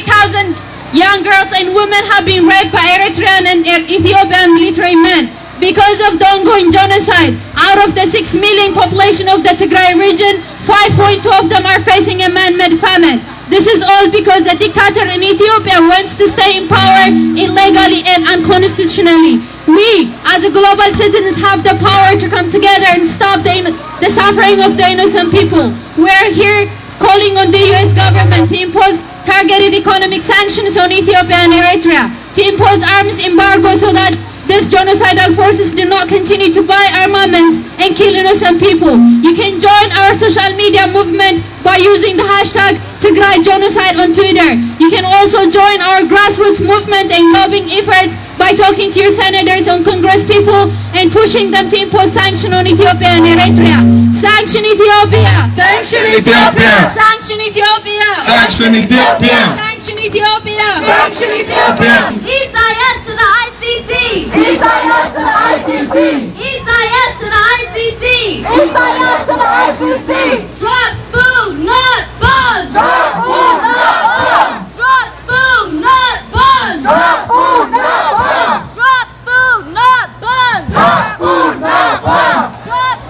3,000 young girls and women have been raped by Eritrean and Ethiopian military men. Because of the ongoing genocide, out of the 6 million population of the Tigray region, 5.2 of them are facing a man-made famine. This is all because the dictator in Ethiopia wants to stay in power illegally and unconstitutionally. We, as a global citizens, have the power to come together and stop the suffering of the innocent people. We are here calling on the US government to impose targeted economic sanctions on Ethiopia and Eritrea, to impose arms embargo so that these genocidal forces do not continue to buy armaments and kill innocent people. You can join our social media movement by using the hashtag Tigrai Genocide on Twitter. You can also join our grassroots movement and lobbying efforts by talking to your senators and Congress people and pushing them to impose sanctions on Ethiopia and Eritrea. Sanction Ethiopia! Sanction Ethiopia! Sanction Ethiopia! Sanction Ethiopia! Sanction Ethiopia! Sanction Ethiopia! Yes to the ICC! Yes to the ICC! Yes to the ICC! Yes to the ICC! Drop food, not bonds! Drop food, not bombs! Drop food, not bonds! Drop food, not bombs! Drop food, not bonds! Drop food, not bombs! Drop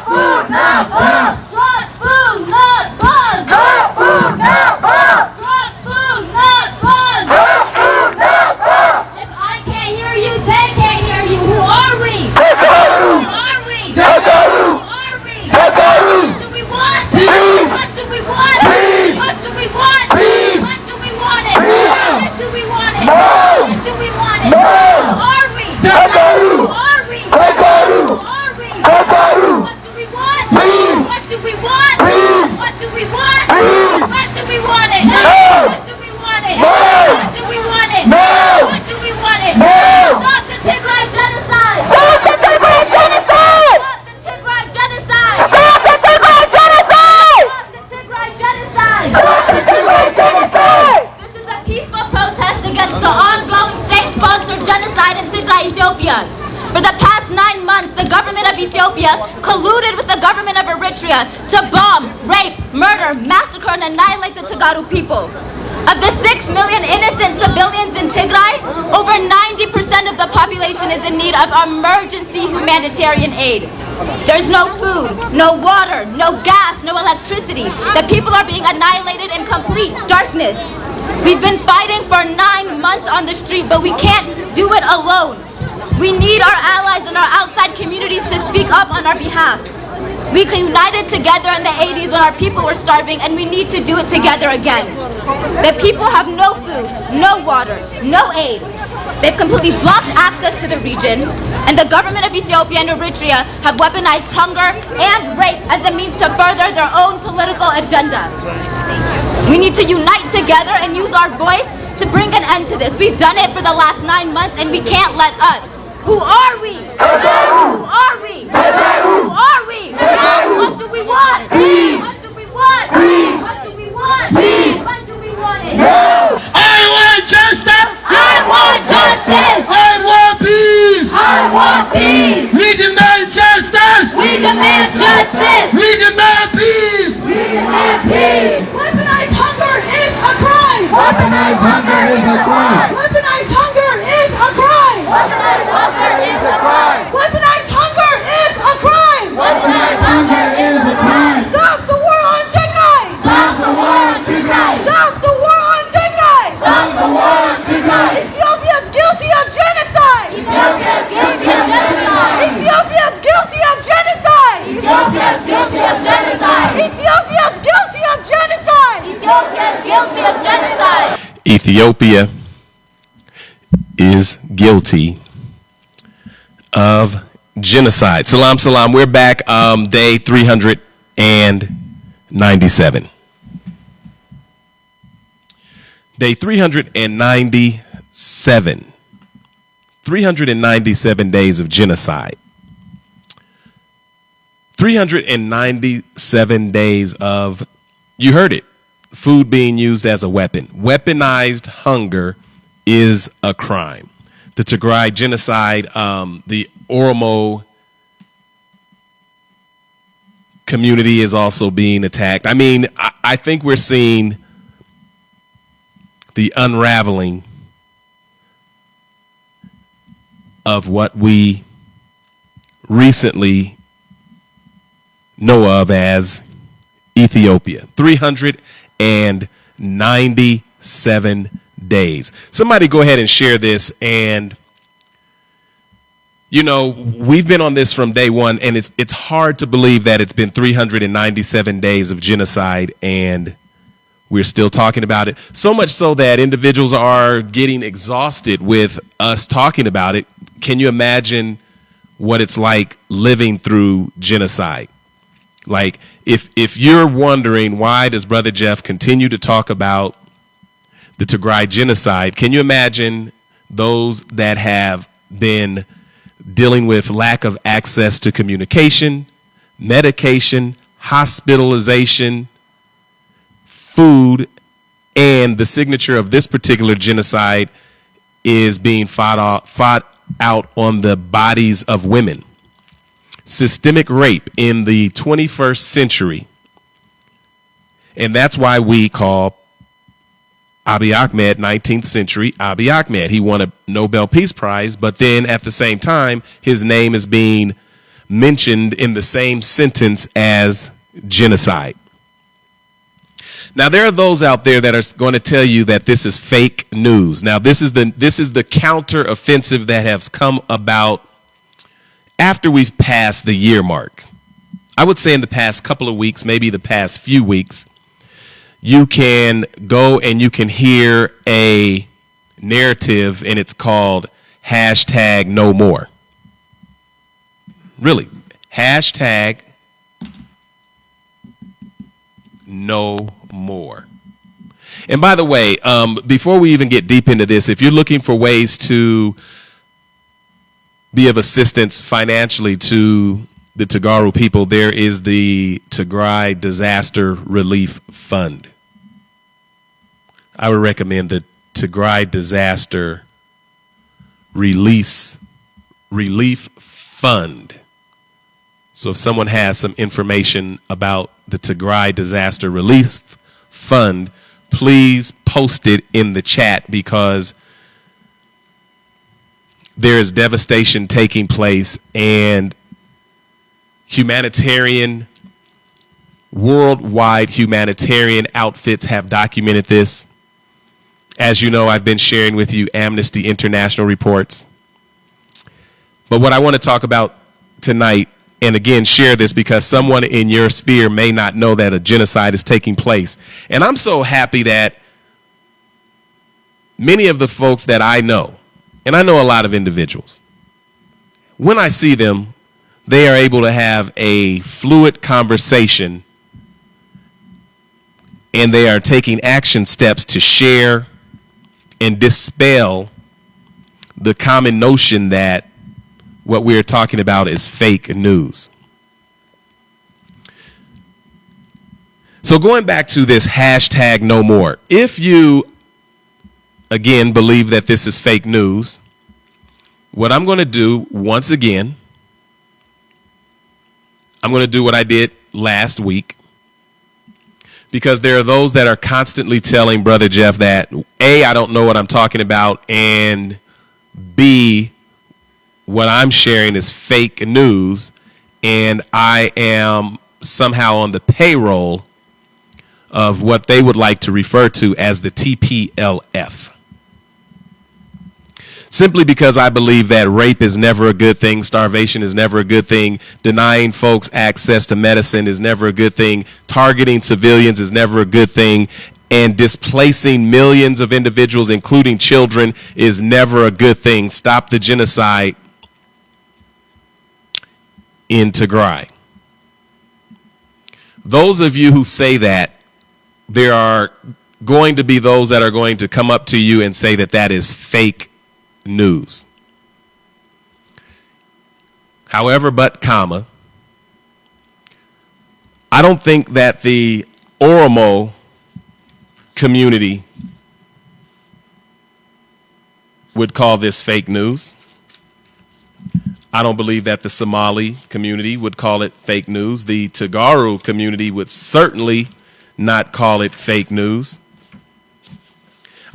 food, not bonds! Drop food, not bombs! Drop food, not bonds! Drop food, not bombs! Drop food, not bonds! Drop food, not bombs! If I can't hear you, they can't hear you. Who are we? Takaru! Who are we? Takaru! Who are we? Takaru! What do we want? Peace! What do we want? Peace! What do we want? Peace! What do we want it? Freedom! What do we want it? No! What do we want it? No! Who are we? Takaru! Who are we? Takaru! Who are we? Takaru! What do we want? Peace! What do we want? Peace! What do we want? Peace! What do we want it? No! What do we want it? No! What do we want it? No! What do we want it? No! Stop the Tigray genocide! Stop the Tigray genocide! Stop the Tigray genocide! Stop the Tigray genocide! Stop the Tigray genocide! Stop the Tigray genocide! This is a peaceful protest against the ongoing state-sponsored genocide in Tigray, Ethiopia. For the past 9 months, the government of Ethiopia colluded with the government of Eritrea to bomb, rape, murder, massacre, and annihilate the Tigray people. Of the 6 million innocent civilians in Tigray, over 90% of the population is in need of emergency humanitarian aid. There's no food, no water, no gas, no electricity. The people are being annihilated in complete darkness. We've been fighting for 9 months on the street, but we can't do it alone. We need our allies and our outside communities to speak up on our behalf. We united together in the 80s when our people were starving, and we need to do it together again. The people have no food, no water, no aid. They've completely blocked access to the region, and the government of Ethiopia and Eritrea have weaponized hunger and rape as a means to further their own political agenda. We need to unite together and use our voice to bring an end to this. We've done it for the last 9 months, and we can't let up. Who are we? Who are we? Who are we? What do we want? Peace! What do we want? Peace! What do we want? Peace! When do we want it? No! I want justice! I want justice! I want peace! I want peace! We demand justice! We demand justice! We demand peace! We demand peace! Weaponized hunger is a crime! Weaponized hunger is a crime! Weaponized hunger is a crime! Weaponized hunger is a crime! Weaponized hunger is a crime! Weaponized hunger is a crime! Stop the war on Tigray! Stop the war on Tigray! Stop the war on Tigray! Stop the war on Tigray! Ethiopia's guilty of genocide! Ethiopia is guilty of genocide! Ethiopia's guilty of genocide! Ethiopia is guilty of genocide! Ethiopia's guilty of genocide! Ethiopia is guilty of genocide! Ethiopia is guilty of genocide. Salam, salam. We're back. Day 397. Day 397. 397 days of genocide. 397 days of, you heard it, food being used as a weapon. Weaponized hunger is a crime. The Tigray Genocide, the Oromo community is also being attacked. I mean, I think we're seeing the unraveling of what we recently know of as Ethiopia. 397 days. Somebody go ahead and share this. And, you know, we've been on this from day one, and it's hard to believe that it's been 397 days of genocide, and we're still talking about it. So much so that individuals are getting exhausted with us talking about it. Can you imagine what it's like living through genocide? Like, if you're wondering why does Brother Jeff continue to talk about the Tigrai Genocide, can you imagine those that have been dealing with lack of access to communication, medication, hospitalization, food, and the signature of this particular genocide is being fought out on the bodies of women. Systemic rape in the 21st century. And that's why we call Abiy Ahmed 19th century Abiy Ahmed. He won a Nobel Peace Prize, but then at the same time, his name is being mentioned in the same sentence as genocide. Now, there are those out there that are going to tell you that this is fake news. Now, this is the counter offensive that has come about after we've passed the year mark. I would say in the past couple of weeks, maybe the past few weeks, you can go and you can hear a narrative, and it's called hashtag no more. Really, hashtag no more. And by the way, before we even get deep into this, if you're looking for ways to be of assistance financially to the Tigray people, there is the Tigray Disaster Relief Fund. I would recommend the Tigray Disaster Relief Fund. So if someone has some information about the Tigray Disaster Relief Fund, please post it in the chat, because there is devastation taking place, and worldwide humanitarian outfits have documented this. As you know, I've been sharing with you Amnesty International reports. But what I want to talk about tonight, and again, share this because someone in your sphere may not know that a genocide is taking place. And I'm so happy that many of the folks that I know, and I know a lot of individuals, when I see them, they are able to have a fluid conversation, and they are taking action steps to share and dispel the common notion that what we're talking about is fake news. So going back to this hashtag no more, if you, again, believe that this is fake news, what I'm going to do once again, I'm going to do what I did last week, because there are those that are constantly telling Brother Jeff that, A, I don't know what I'm talking about, and B, what I'm sharing is fake news, and I am somehow on the payroll of what they would like to refer to as the TPLF. Simply because I believe that rape is never a good thing, starvation is never a good thing, denying folks access to medicine is never a good thing, targeting civilians is never a good thing, and displacing millions of individuals, including children, is never a good thing. Stop the genocide in Tigray. Those of you who say that, there are going to be those that are going to come up to you and say that that is fake news. However, but comma, I don't think that the Oromo community would call this fake news. I don't believe that the Somali community would call it fake news. The Tigray community would certainly not call it fake news.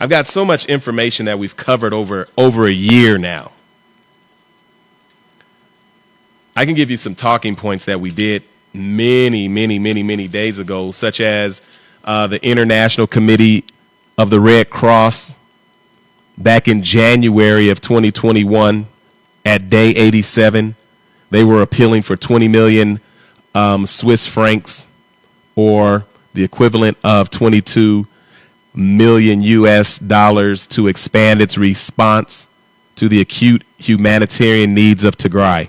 I've got so much information that we've covered over a year now. I can give you some talking points that we did many days ago, such as the International Committee of the Red Cross back in January of 2021 at day 87. They were appealing for 20 million Swiss francs, or the equivalent of 22 million US dollars, to expand its response to the acute humanitarian needs of Tigray.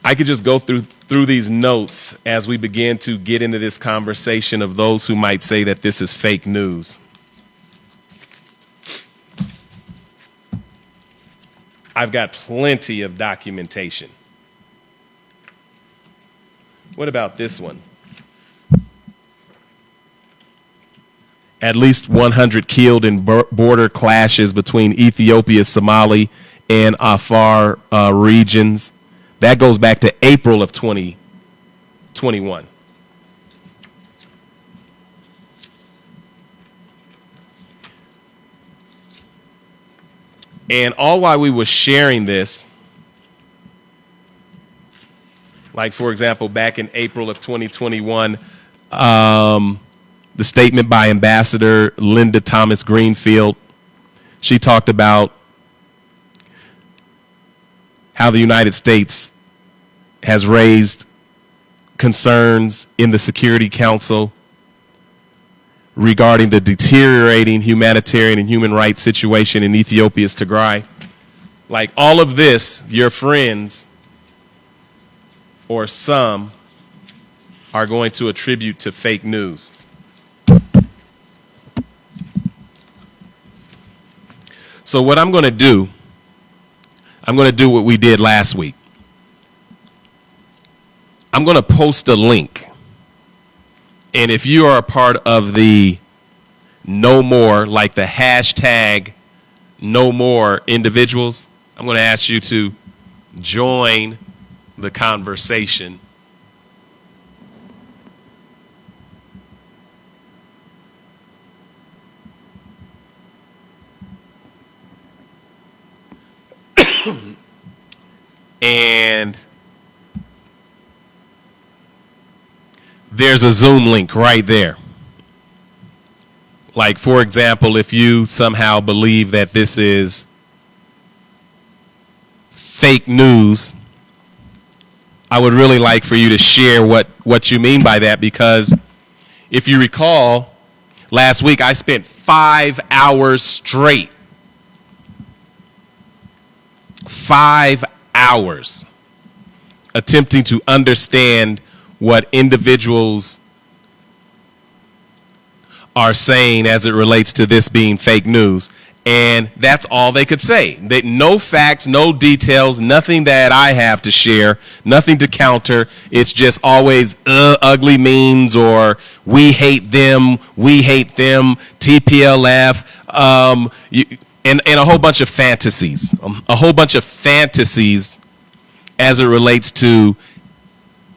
I could just go through these notes as we begin to get into this conversation of those who might say that this is fake news. I've got plenty of documentation. What about this one? At least 100 killed in border clashes between Ethiopia's Somali and Afar regions. That goes back to April of 2021. And all while we were sharing this, like, for example, back in April of 2021, the statement by Ambassador Linda Thomas Greenfield, she talked about how the United States has raised concerns in the Security Council regarding the deteriorating humanitarian and human rights situation in Ethiopia's Tigray. Like, all of this, your friends, or some, are going to attribute to fake news. So what I'm going to do what we did last week. I'm going to post a link. And if you are a part of the No More, like the hashtag No More individuals, I'm going to ask you to join the conversation. And there's a Zoom link right there. Like, for example, if you somehow believe that this is fake news, I would really like for you to share what you mean by that, because if you recall, last week I spent 5 hours straight. 5 hours attempting to understand what individuals are saying as it relates to this being fake news. And that's all they could say. No facts, no details, nothing that I have to share, nothing to counter. It's just always ugly memes, or we hate them, TPLF, and a whole bunch of fantasies. As it relates to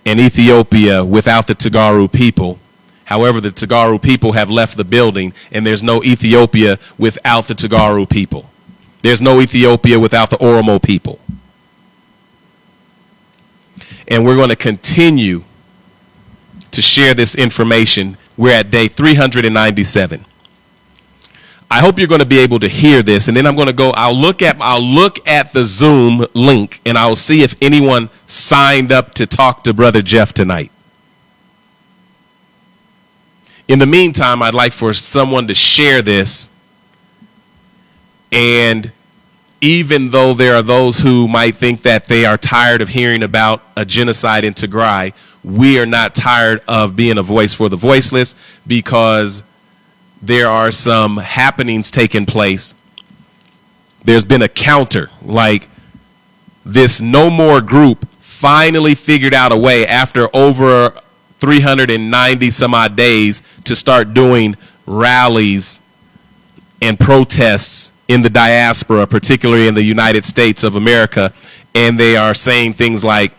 an Ethiopia without the Tigray people. However, the Tigray people have left the building, and there's no Ethiopia without the Tigray people. There's no Ethiopia without the Oromo people. And we're going to continue to share this information. We're at day 397. I hope you're going to be able to hear this, and then I'm going to go, I'll look at the Zoom link, and I'll see if anyone signed up to talk to Brother Jeff tonight. In the meantime, I'd like for someone to share this, and even though there are those who might think that they are tired of hearing about a genocide in Tigray, we are not tired of being a voice for the voiceless, because there are some happenings taking place. There's been a counter, like this No More group finally figured out a way after over 390 some odd days to start doing rallies and protests in the diaspora, particularly in the United States of America. And they are saying things like,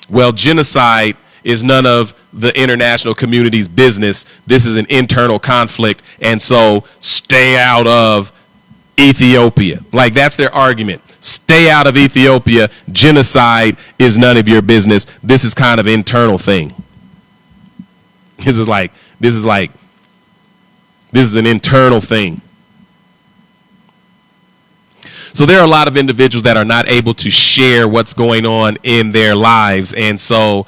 well, genocide is none of the international community's business. This is an internal conflict, and so stay out of Ethiopia. Like, that's their argument. Stay out of Ethiopia. Genocide is none of your business. This is kind of internal thing. This is an internal thing. So there are a lot of individuals that are not able to share what's going on in their lives. And so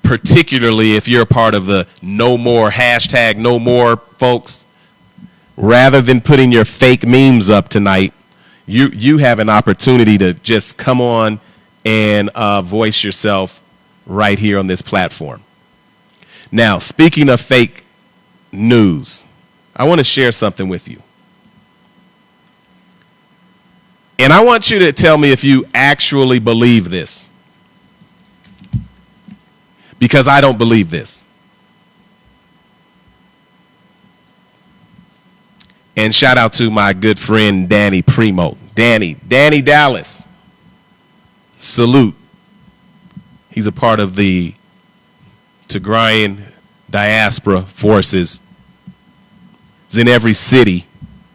particularly if you're a part of the no more hashtag no more folks, rather than putting your fake memes up tonight, you have an opportunity to just come on and voice yourself right here on this platform. Now, speaking of fake news, I want to share something with you. And I want you to tell me if you actually believe this. Because I don't believe this. And shout out to my good friend Danny Primo. Danny Dallas. Salute. He's a part of the Tigrayan diaspora forces. He's in every city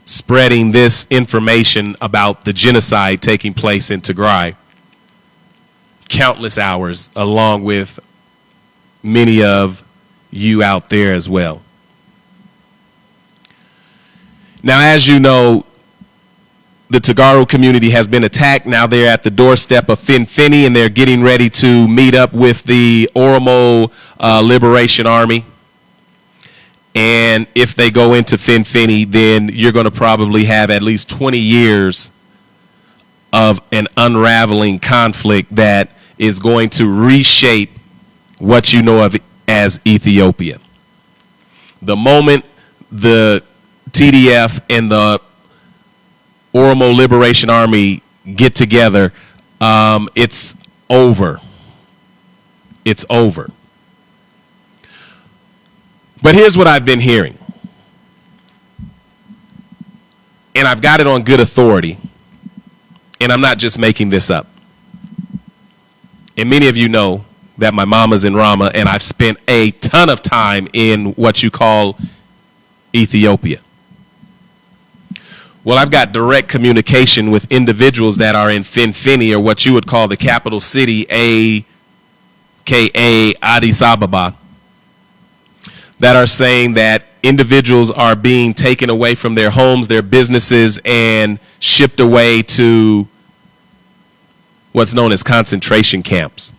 spreading this information about the genocide taking place in Tigray. Countless hours, along with many of you out there as well. Now, as you know, the Tigray community has been attacked. Now they're at the doorstep of Finfini, and they're getting ready to meet up with the Oromo Liberation Army. And if they go into Finfini, then you're going to probably have at least 20 years of an unraveling conflict that is going to reshape what you know of as Ethiopia. The moment the TDF and the Oromo Liberation Army get together, it's over. It's over. But here's what I've been hearing. And I've got it on good authority. And I'm not just making this up. And many of you know that my mama's in Rama, and I've spent a ton of time in what you call Ethiopia. Well, I've got direct communication with individuals that are in Finfini, or what you would call the capital city, a.k.a. Addis Ababa, that are saying that individuals are being taken away from their homes, their businesses, and shipped away to what's known as concentration camps.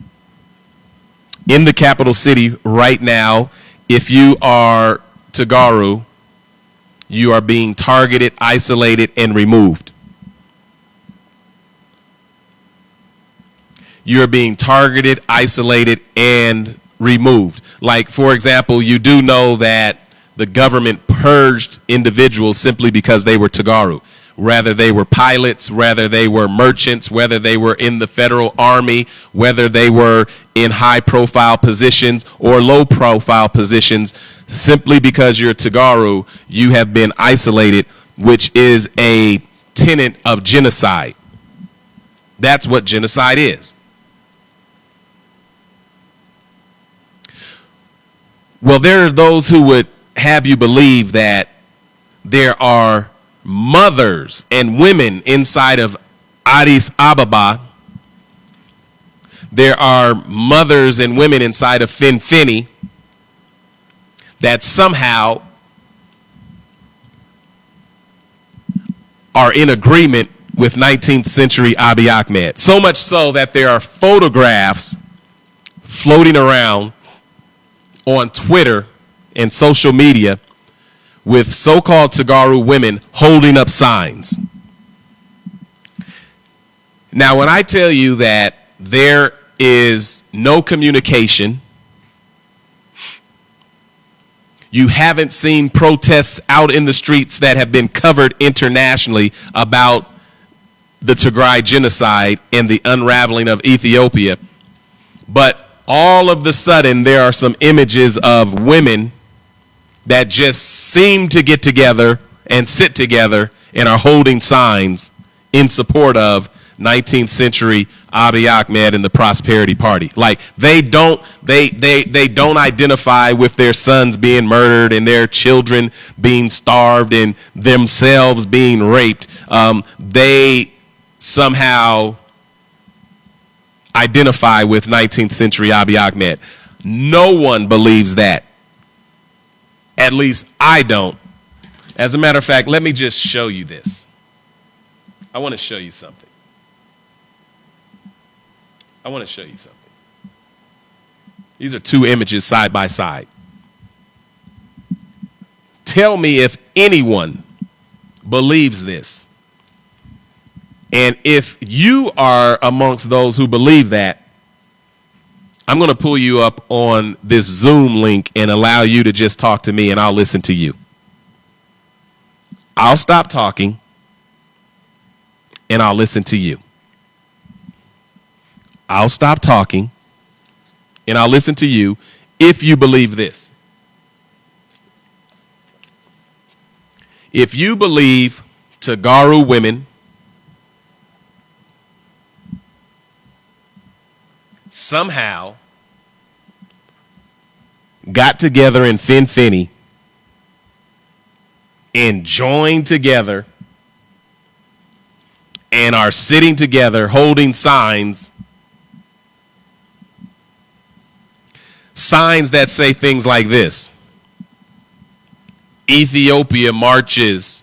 In the capital city right now, if you are Tigray, you are being targeted, isolated, and removed. You're being targeted, isolated, and removed. Like, for example, you do know that the government purged individuals simply because they were Tigray. Whether they were pilots, whether they were merchants, whether they were in the federal army, whether they were in high-profile positions or low-profile positions, simply because you're Tigray, you have been isolated, which is a tenet of genocide. That's what genocide is. Well, there are those who would have you believe that there are mothers and women inside of Addis Ababa. There are mothers and women inside of Finfini that somehow are in agreement with 19th century Abiy Ahmed. So much so that there are photographs floating around on Twitter and social media with so-called Tigray women holding up signs. Now, when I tell you that there is no communication, you haven't seen protests out in the streets that have been covered internationally about the Tigray genocide and the unraveling of Ethiopia, but all of the sudden there are some images of women that just seem to get together and sit together and are holding signs in support of 19th century Abiy Ahmed and the Prosperity Party. Like they don't identify with their sons being murdered and their children being starved and themselves being raped. They somehow identify with 19th century Abiy Ahmed. No one believes that. At least I don't. As a matter of fact, let me just show you this. I want to show you something. These are two images side by side. Tell me if anyone believes this. And if you are amongst those who believe that, I'm going to pull you up on this Zoom link and allow you to just talk to me and I'll listen to you. I'll stop talking and I'll listen to you. I'll stop talking and I'll listen to you if you believe this. If you believe Tigrai women somehow got together in Finfinny and joined together and are sitting together holding signs that say things like this: Ethiopia marches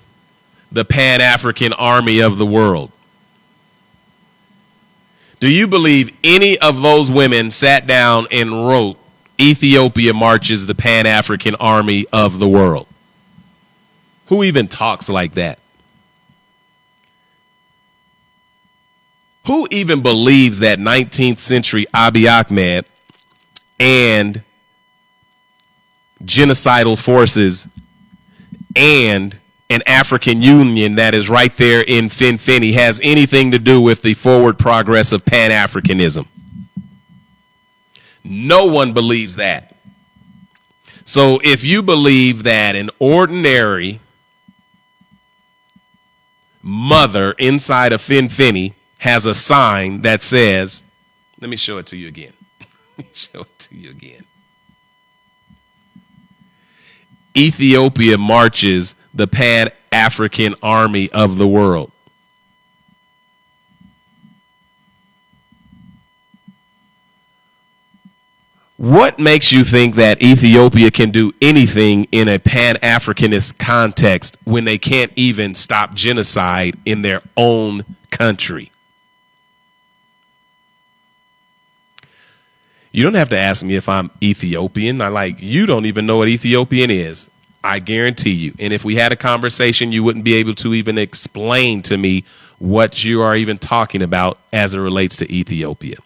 the Pan-African army of the world. Do you believe any of those women sat down and wrote Ethiopia marches the Pan-African army of the world? Who even talks like that? Who even believes that 19th century Abiy Ahmed and genocidal forces and an African Union that is right there in Finfinny has anything to do with the forward progress of Pan-Africanism? No one believes that. So if you believe that an ordinary mother inside of Finfinny has a sign that says, let me show it to you again. Ethiopia marches the Pan-African army of the world. What makes you think that Ethiopia can do anything in a Pan-Africanist context when they can't even stop genocide in their own country? You don't have to ask me if I'm Ethiopian. You don't even know what Ethiopian is. I guarantee you. And if we had a conversation, you wouldn't be able to even explain to me what you are even talking about as it relates to Ethiopia.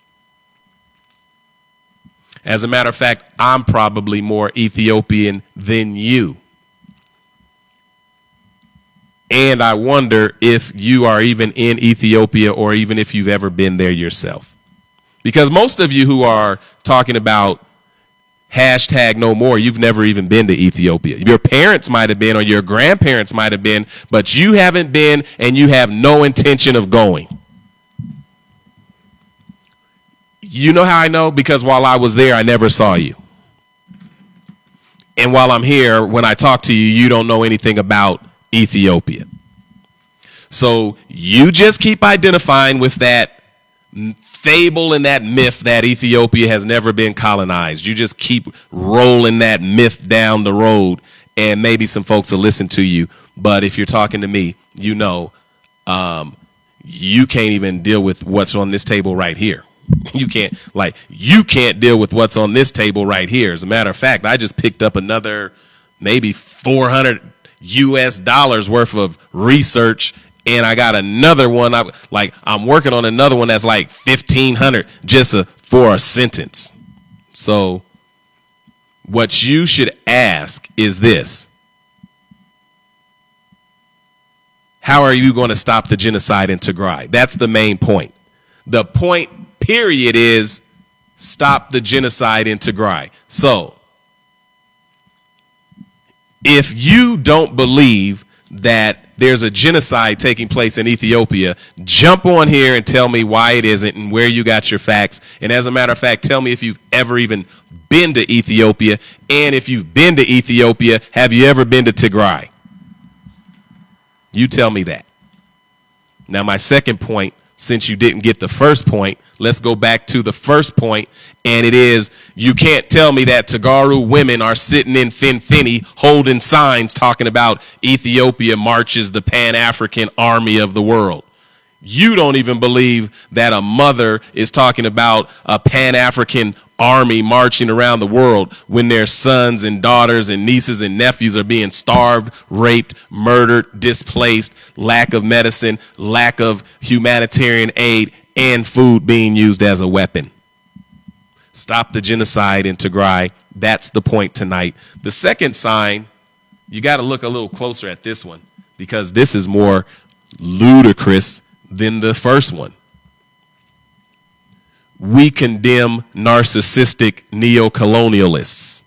As a matter of fact, I'm probably more Ethiopian than you. And I wonder if you are even in Ethiopia or even if you've ever been there yourself. Because most of you who are talking about hashtag no more, you've never even been to Ethiopia. Your parents might have been or your grandparents might have been, but you haven't been and you have no intention of going. You know how I know? Because while I was there, I never saw you. And while I'm here, when I talk to you, you don't know anything about Ethiopia. So you just keep identifying with that fable and that myth that Ethiopia has never been colonized. You just keep rolling that myth down the road, and maybe some folks will listen to you. But if you're talking to me, you know, you can't even deal with what's on this table right here. You can't deal with what's on this table right here. As a matter of fact, I just picked up another maybe $400 US worth of research. And I got another one. I'm working on another one that's like 1,500 just for a sentence. So what you should ask is this: how are you going to stop the genocide in Tigray? That's the main point. The point, period, is stop the genocide in Tigray. So if you don't believe that there's a genocide taking place in Ethiopia, jump on here and tell me why it isn't and where you got your facts. And as a matter of fact, tell me if you've ever even been to Ethiopia. And if you've been to Ethiopia, have you ever been to Tigray? You tell me that. Now, my second point, since you didn't get the first point, let's go back to the first point, and it is, you can't tell me that Tigray women are sitting in Finfini holding signs talking about Ethiopia marches the Pan-African army of the world. You don't even believe that a mother is talking about a Pan-African army marching around the world when their sons and daughters and nieces and nephews are being starved, raped, murdered, displaced, lack of medicine, lack of humanitarian aid, and food being used as a weapon. Stop the genocide in Tigray. That's the point tonight. The second sign, you got to look a little closer at this one because this is more ludicrous than the first one. We condemn narcissistic neocolonialists.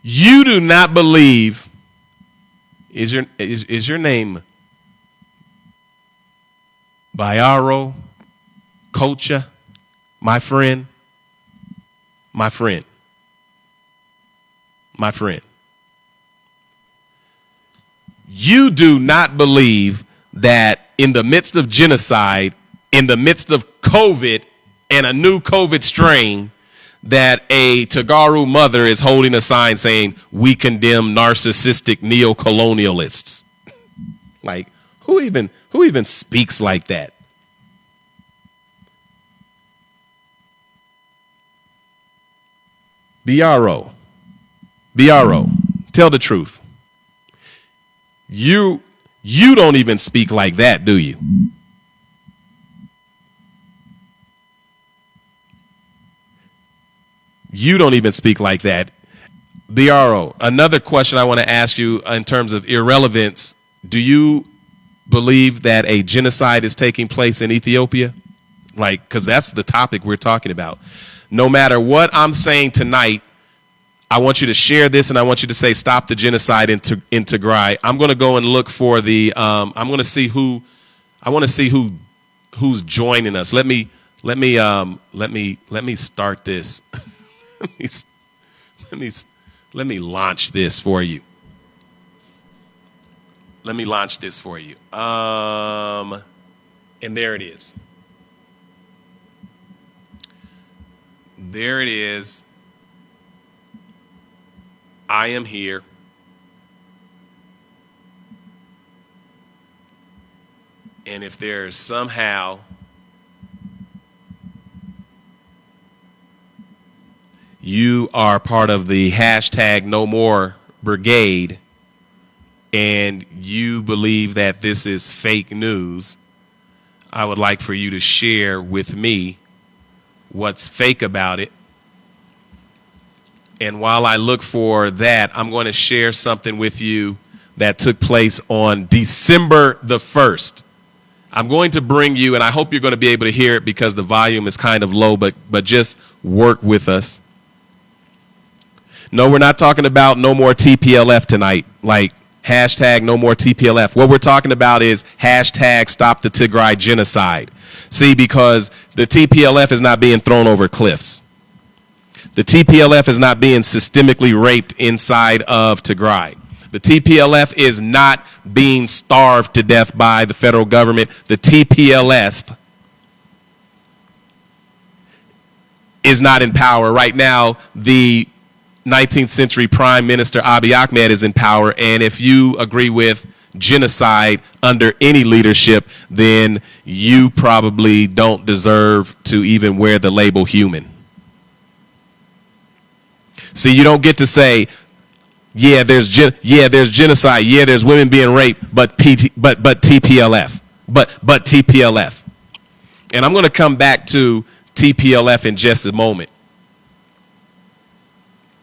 You do not believe, is your name Bayaro Kocha, my friend? My friend. My friend. You do not believe that in the midst of genocide, in the midst of COVID and a new COVID strain, that a Tigray mother is holding a sign saying, we condemn narcissistic neocolonialists. Like, who even speaks like that? BRO, tell the truth. You don't even speak like that, do you? You don't even speak like that. BRO, another question I want to ask you in terms of irrelevance. Do you believe that a genocide is taking place in Ethiopia? Like, because that's the topic we're talking about. No matter what I'm saying tonight, I want you to share this and I want you to say, stop the genocide in Tigray. I'm going to go and look for the, I want to see who's joining us. Let me start this. let me launch this for you. Let me launch this for you. And there it is. There it is. I am here. And if there's somehow you are part of the hashtag No More Brigade and you believe that this is fake news, I would like for you to share with me what's fake about it. And while I look for that, I'm going to share something with you that took place on December the 1st. I'm going to bring you, and I hope you're going to be able to hear it because the volume is kind of low, but just work with us. No, we're not talking about no more TPLF tonight, like hashtag no more TPLF. What we're talking about is hashtag stop the Tigrai genocide. See, because the TPLF is not being thrown over cliffs. The TPLF is not being systemically raped inside of Tigray. The TPLF is not being starved to death by the federal government. The TPLF is not in power. Right now, the 19th century Prime Minister Abiy Ahmed is in power, and if you agree with genocide under any leadership, then you probably don't deserve to even wear the label human. See, you don't get to say, yeah, there's genocide, yeah, there's women being raped, but TPLF, but TPLF. And I'm going to come back to TPLF in just a moment.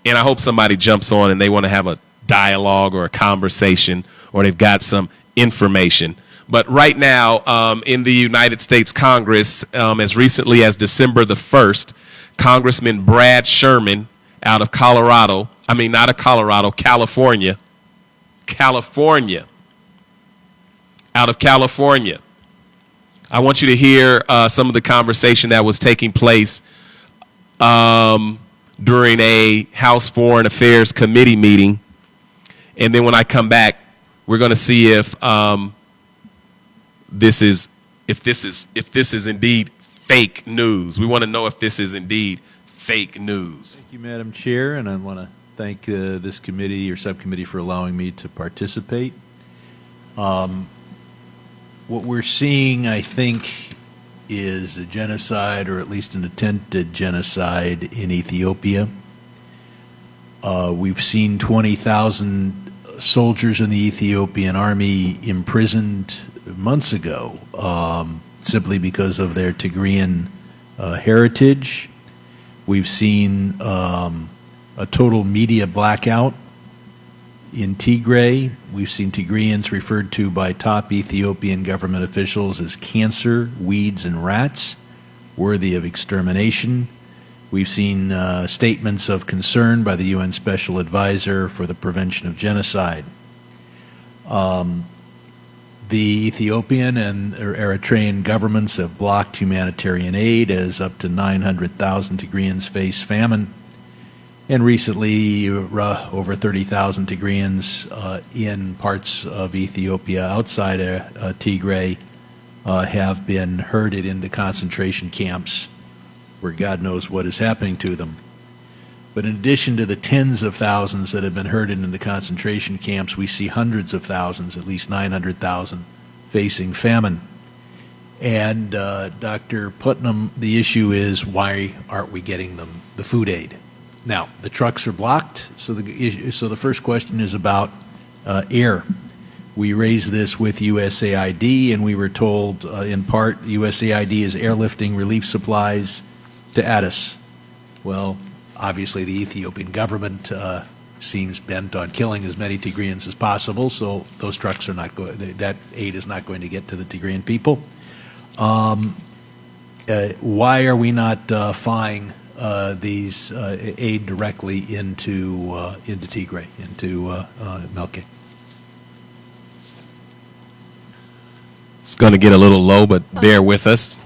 And I hope somebody jumps on and they want to have a dialogue or a conversation or they've got some information. But right now, in the United States Congress, as recently as December the 1st, Congressman Brad Sherman out of Colorado, I mean, not of Colorado, California, out of California. I want you to hear some of the conversation that was taking place during a House Foreign Affairs Committee meeting. And then when I come back, we're going to see if this is indeed fake news. We want to know if this is indeed fake news. Thank you, Madam Chair, and I want to thank this committee or subcommittee for allowing me to participate. What we're seeing, I think, is a genocide, or at least an attempted genocide, in Ethiopia. We've seen 20,000 soldiers in the Ethiopian army imprisoned months ago simply because of their Tigrayan heritage. We've seen a total media blackout in Tigray. We've seen Tigrayans referred to by top Ethiopian government officials as cancer, weeds, and rats, worthy of extermination. We've seen statements of concern by the UN Special Advisor for the Prevention of Genocide. The Ethiopian and Eritrean governments have blocked humanitarian aid as up to 900,000 Tigrayans face famine. And recently, over 30,000 Tigrayans in parts of Ethiopia outside Tigray have been herded into concentration camps where God knows what is happening to them. But in addition to the tens of thousands that have been herded into concentration camps, we see hundreds of thousands, at least 900,000, facing famine. And Dr. Putnam, the issue is, why aren't we getting them the food aid? Now, the trucks are blocked, so the first question is about air. We raised this with USAID, and we were told, in part, USAID is airlifting relief supplies to Addis. Well, obviously the Ethiopian government seems bent on killing as many Tigrayans as possible, so those trucks are not going. That aid is not going to get to the Tigrayan people. Why are we not flying these aid directly into Tigray, into Melke? It's going to get a little low, but bear with us.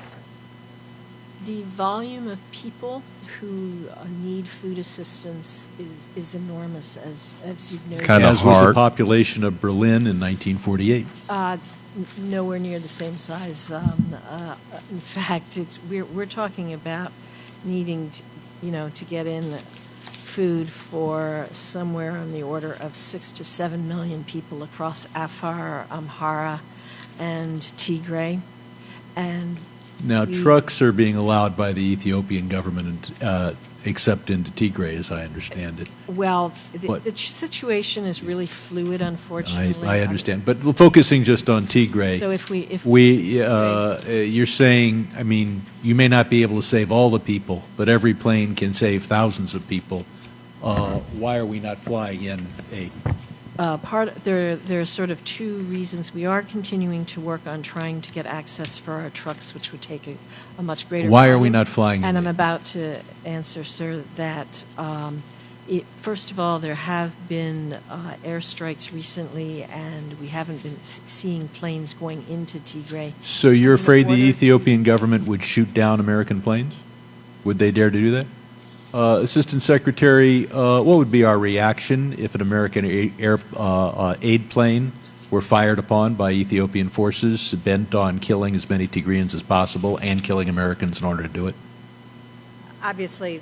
The volume of people who need food assistance is enormous, as you've noted. Kind of As was the hard. population of Berlin in 1948. Nowhere near the same size. In fact, we're talking about needing, to get in food for somewhere on the order of 6 to 7 million people across Afar, Amhara, and Tigray, and Now, trucks are being allowed by the Ethiopian government, except into Tigray, as I understand it. well, the situation is really fluid, unfortunately. I understand, but focusing just on Tigray. So if you're saying, I mean, you may not be able to save all the people, but every plane can save thousands of people. Why are we not flying in aid? there are sort of two reasons. We are continuing to work on trying to get access for our trucks, which would take a much greater. Why are we volume. not flying in And I'm aid? about to answer, sir, that first of all, there have been airstrikes recently, and we haven't been seeing planes going into Tigray. So you're On the afraid the border. Ethiopian government would shoot down American planes? Would they dare to do that? Assistant Secretary, what would be our reaction if an American aid plane were fired upon by Ethiopian forces bent on killing as many Tigrayans as possible and killing Americans in order to do it? Obviously,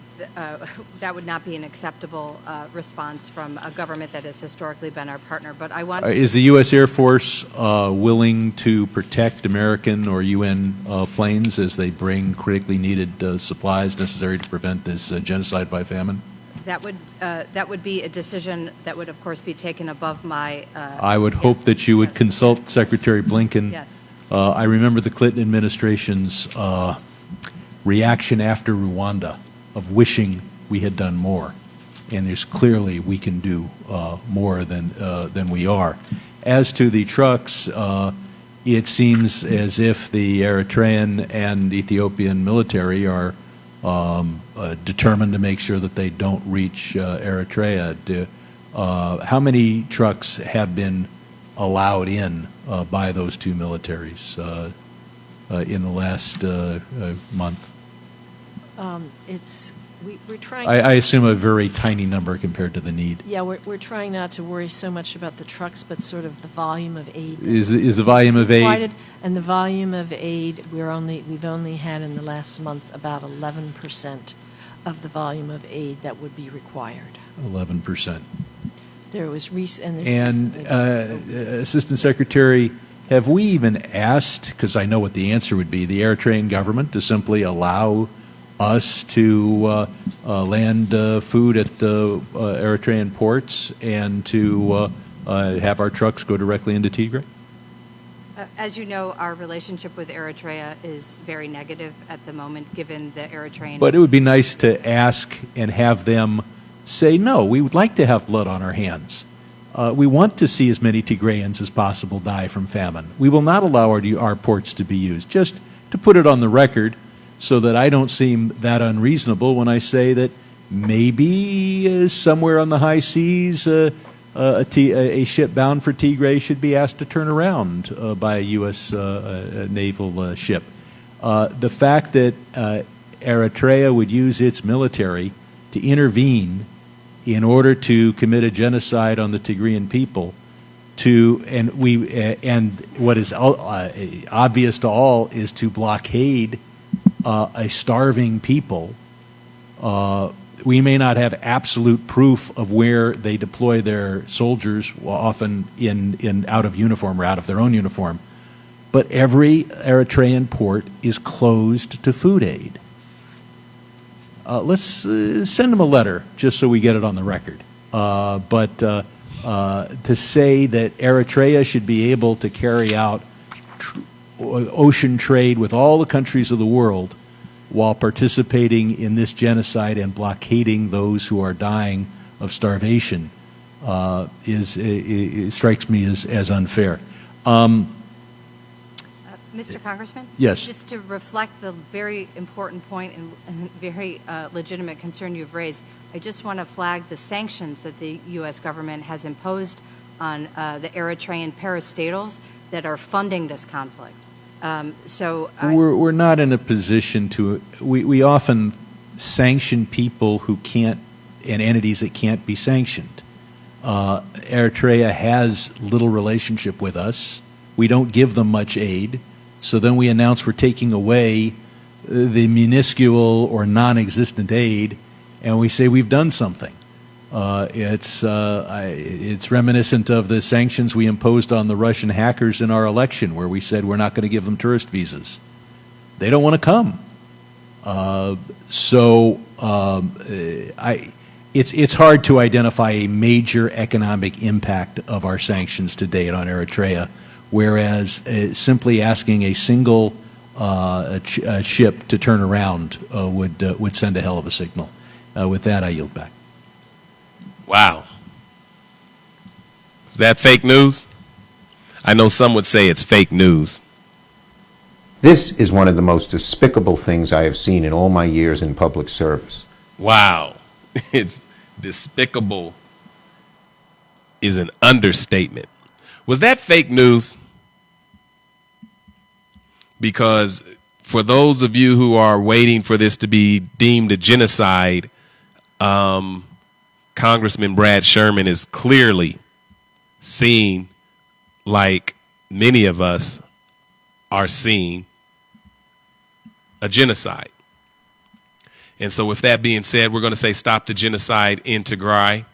that would not be an acceptable response from a government that has historically been our partner. But I want Is the U.S. Air Force willing to protect American or UN planes as they bring critically needed supplies necessary to prevent this genocide by famine? that would be a decision that would, of course, be taken above my. I would hope that you would yes. consult Secretary Blinken. Yes. I remember the Clinton administration's reaction after Rwanda of wishing we had done more, and there's clearly we can do more than we are. As to the trucks, it seems as if the Eritrean and Ethiopian military are determined to make sure that they don't reach Eritrea. How many trucks have been allowed in by those two militaries in the last month? We're trying. I assume a very tiny number compared to the need. Yeah, we're trying not to worry so much about the trucks, but sort of the volume of aid. Is the volume of aid? Provided, and the volume of aid we've only had in the last month about 11% of the volume of aid that would be required. 11%. There was Assistant Secretary, have we even asked, because I know what the answer would be, the Eritrean government to simply allow us to land food at the Eritrean ports and to have our trucks go directly into Tigray? As you know, our relationship with Eritrea is very negative at the moment, given the Eritrean... But it would be nice to ask and have them say, no, we would like to have blood on our hands. We want to see as many Tigrayans as possible die from famine. We will not allow our ports to be used. Just to put it on the record so that I don't seem that unreasonable when I say that maybe somewhere on the high seas a ship bound for Tigray should be asked to turn around by a U.S. naval ship. The fact that Eritrea would use its military to intervene in order to commit a genocide on the Tigrayan people, and what is obvious to all is to blockade a starving people. We may not have absolute proof of where they deploy their soldiers, often in out of uniform or out of their own uniform, but every Eritrean port is closed to food aid. Let's send them a letter just so we get it on the record. But to say that Eritrea should be able to carry out ocean trade with all the countries of the world while participating in this genocide and blockading those who are dying of starvation strikes me as unfair. Mr. Congressman? Yes. Just to reflect the very important point and very legitimate concern you've raised, I just want to flag the sanctions that the U.S. government has imposed on the Eritrean parastatals that are funding this conflict. We're not in a position to, we often sanction people who can't, and entities that can't be sanctioned. Eritrea has little relationship with us. We don't give them much aid. So then we announce we're taking away the minuscule or non-existent aid, and we say we've done something. It's reminiscent of the sanctions we imposed on the Russian hackers in our election, where we said we're not going to give them tourist visas. They don't want to come. It's hard to identify a major economic impact of our sanctions to date on Eritrea, whereas simply asking a single ship to turn around would send a hell of a signal. With that, I yield back. Wow. Is that fake news? I know some would say it's fake news. This is one of the most despicable things I have seen in all my years in public service. Wow. It's despicable is an understatement. Was that fake news? Because for those of you who are waiting for this to be deemed a genocide, Congressman Brad Sherman is clearly seen, like many of us are seeing, a genocide. And so with that being said, we're going to say stop the genocide in Tigray.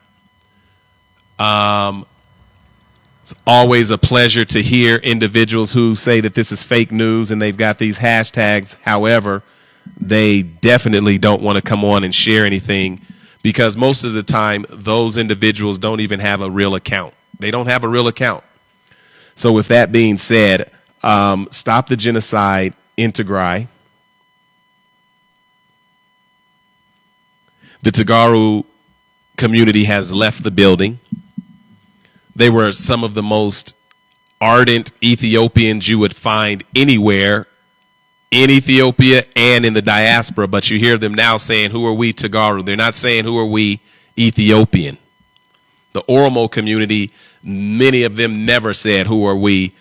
It's always a pleasure to hear individuals who say that this is fake news and they've got these hashtags. However, they definitely don't want to come on and share anything, because most of the time those individuals don't even have a real account. They don't have a real account. So with that being said, stop the genocide in Tigray. The Tigray community has left the building. They were some of the most ardent Ethiopians you would find anywhere in Ethiopia and in the diaspora, but you hear them now saying, who are we Tigray? They're not saying, who are we Ethiopian? The Oromo community, many of them never said, who are we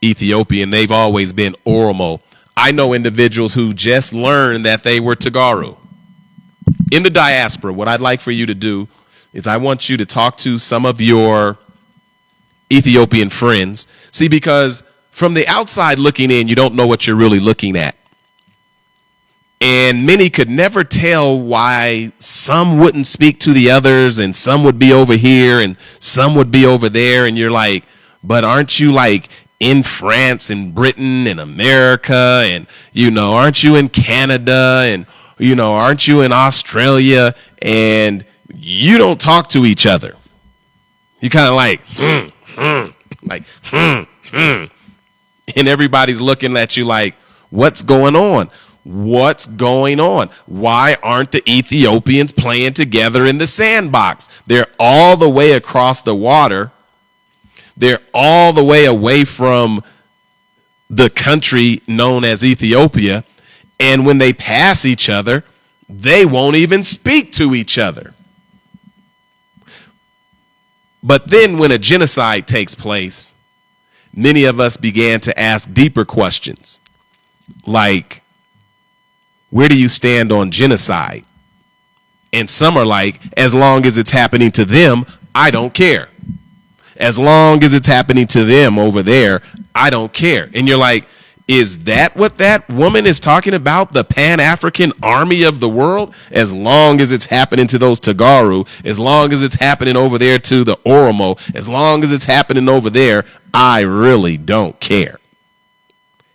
Ethiopian? They've always been Oromo. I know individuals who just learned that they were Tigray. In the diaspora, what I'd like for you to do is I want you to talk to some of your Ethiopian friends. See, because from the outside looking in, you don't know what you're really looking at. And many could never tell why some wouldn't speak to the others and some would be over here and some would be over there. And you're like, but aren't you like in France and Britain and America and, aren't you in Canada and, aren't you in Australia? And you don't talk to each other. You kind of like, and everybody's looking at you like, what's going on? What's going on? Why aren't the Ethiopians playing together in the sandbox? They're all the way across the water. They're all the way away from the country known as Ethiopia. And when they pass each other, they won't even speak to each other. But then when a genocide takes place, many of us began to ask deeper questions, like, where do you stand on genocide? And some are like, as long as it's happening to them, I don't care. As long as it's happening to them over there, I don't care. And you're like, is that what that woman is talking about? The Pan-African army of the world? As long as it's happening to those Tagaru, as long as it's happening over there to the Oromo, as long as it's happening over there, I really don't care.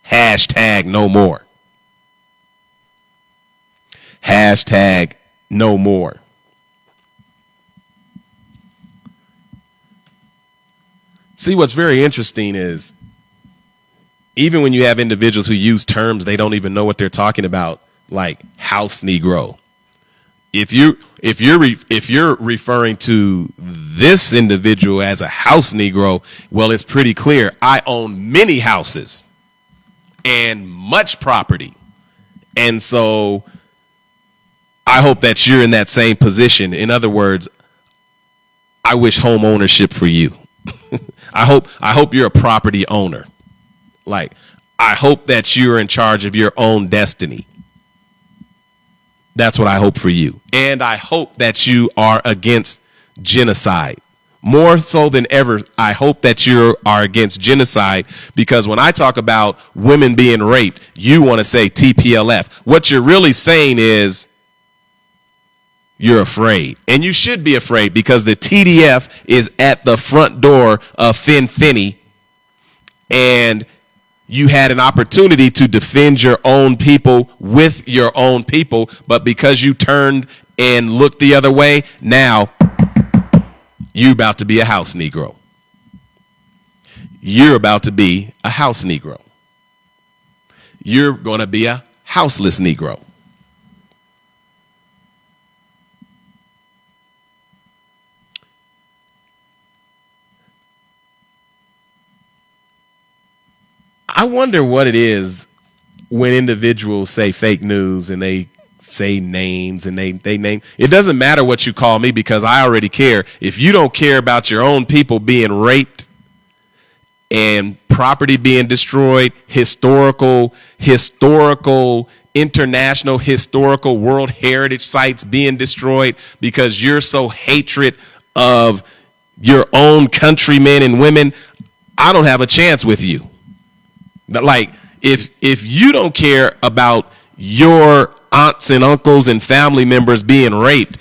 Hashtag no more. Hashtag no more. See, what's very interesting is even when you have individuals who use terms they don't even know what they're talking about, like house Negro. If you're referring to this individual as a house Negro, well, it's pretty clear. I own many houses and much property. And so I hope that you're in that same position. In other words, I wish home ownership for you. I hope you're a property owner. Like, I hope that you're in charge of your own destiny. That's what I hope for you. And I hope that you are against genocide. More so than ever, I hope that you are against genocide, because when I talk about women being raped, you want to say TPLF. What you're really saying is you're afraid. And you should be afraid, because the TDF is at the front door of Finfinny, and you had an opportunity to defend your own people with your own people, but because you turned and looked the other way, now you're about to be a house Negro. You're about to be a house Negro. You're going to be a houseless Negro. I wonder what it is when individuals say fake news and they say names and they name. It doesn't matter what you call me, because I already care. If you don't care about your own people being raped and property being destroyed, historical, international, historical World Heritage sites being destroyed because you're so hatred of your own countrymen and women, I don't have a chance with you. Like, if you don't care about your aunts and uncles and family members being raped,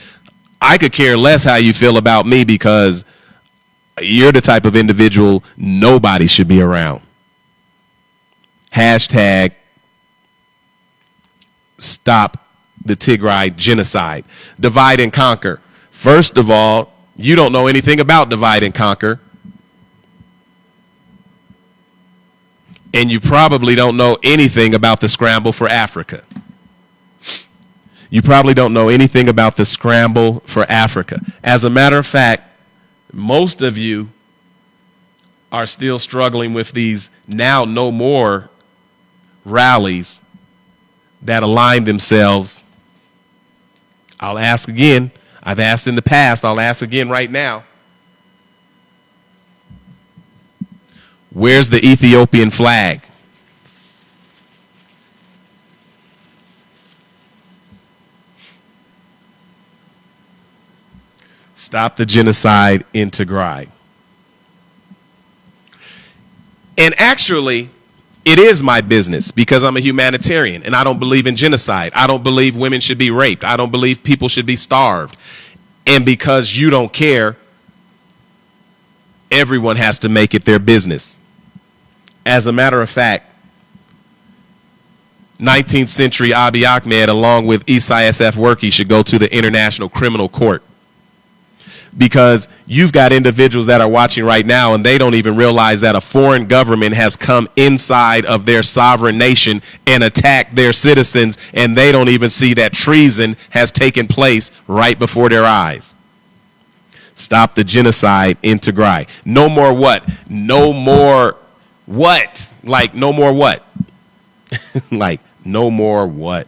I could care less how you feel about me, because you're the type of individual nobody should be around. Hashtag stop the Tigrai genocide. Divide and conquer. First of all, you don't know anything about divide and conquer. And you probably don't know anything about the scramble for Africa. You probably don't know anything about the scramble for Africa. As a matter of fact, most of you are still struggling with these now no more rallies that align themselves. I'll ask again. I've asked in the past. I'll ask again right now. Where's the Ethiopian flag? Stop the genocide in Tigray. And actually, it is my business because I'm a humanitarian and I don't believe in genocide. I don't believe women should be raped. I don't believe people should be starved. And because you don't care, everyone has to make it their business. As a matter of fact, 19th century Abiy Ahmed, along with Isaias Afwerki, should go to the International Criminal Court. Because you've got individuals that are watching right now and they don't even realize that a foreign government has come inside of their sovereign nation and attacked their citizens, and they don't even see that treason has taken place right before their eyes. Stop the genocide in Tigray. No more what? No more what? Like no more what? Like no more what?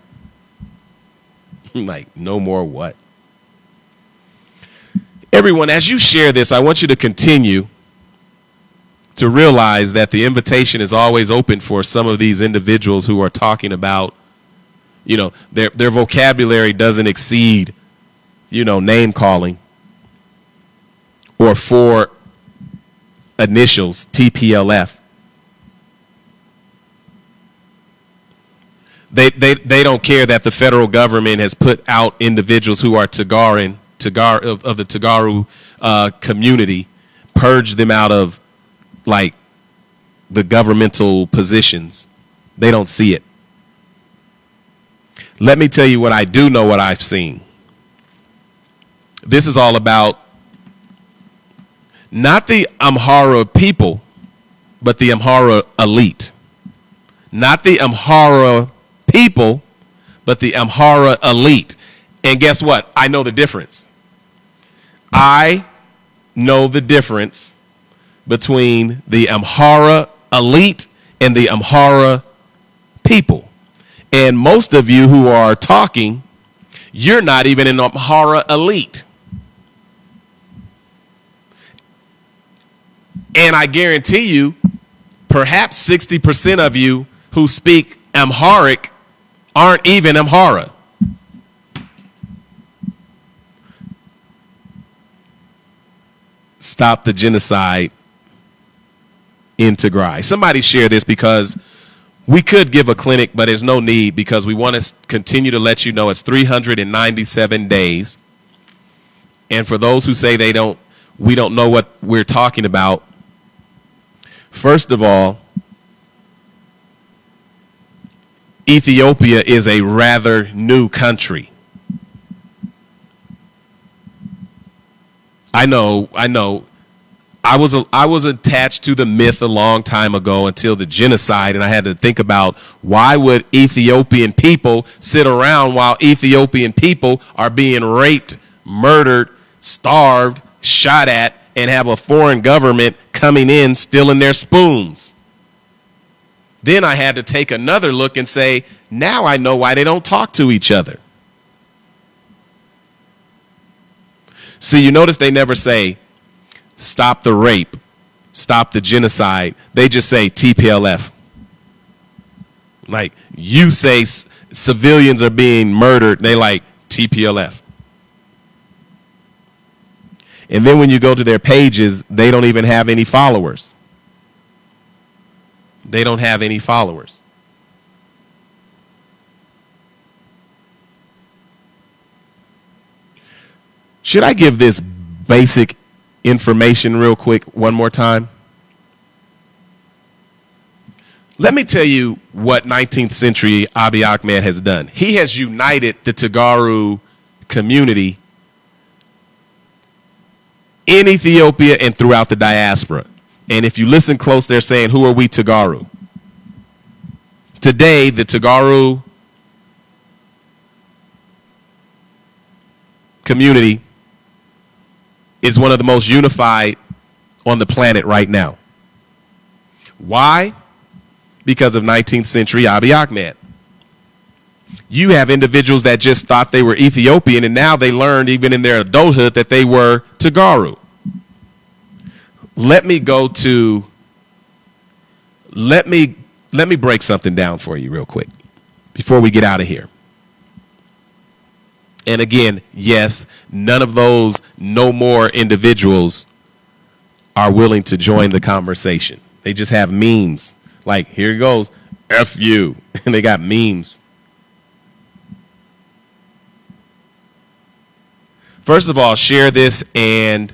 Like no more what? Everyone, as you share this, I want you to continue to realize that the invitation is always open for some of these individuals who are talking about, you know, their vocabulary doesn't exceed, you know, name calling or 4 initials, TPLF. They don't care that the federal government has put out individuals who are of the Tagaru community, purge them out of like the governmental positions. They don't see it. Let me tell you what I do know, what I've seen. This is all about not the Amhara people, but the Amhara elite. Not the Amhara people, but the Amhara elite. And guess what? I know the difference. I know the difference between the Amhara elite and the Amhara people. And most of you who are talking, you're not even an Amhara elite. And I guarantee you, perhaps 60% of you who speak Amharic aren't even Amhara. Stop the genocide in Tigray. Somebody share this, because we could give a clinic, but there's no need, because we want to continue to let you know it's 397 days. And for those who say we don't know what we're talking about, first of all, Ethiopia is a rather new country. I know. I was attached to the myth a long time ago until the genocide, and I had to think about, why would Ethiopian people sit around while Ethiopian people are being raped, murdered, starved, shot at, and have a foreign government coming in stealing their spoons? Then I had to take another look and say, now I know why they don't talk to each other. See, you notice they never say, stop the rape, stop the genocide. They just say TPLF. Like, you say civilians are being murdered, they like TPLF. And then when you go to their pages, they don't even have any followers. They don't have any followers. Should I give this basic information real quick one more time? Let me tell you what 19th century Abiy Ahmed has done. He has united the Tagaru community in Ethiopia and throughout the diaspora. And if you listen close, they're saying, who are we Tagaru? Today, the Tagaru community is one of the most unified on the planet right now. Why? Because of 19th century Abiy Ahmed. You have individuals that just thought they were Ethiopian, and now they learned even in their adulthood that they were Tagaru. Let me break something down for you real quick before we get out of here. And again, yes, none of those no more individuals are willing to join the conversation. They just have memes. Like, here goes, F you. And they got memes. First of all, share this and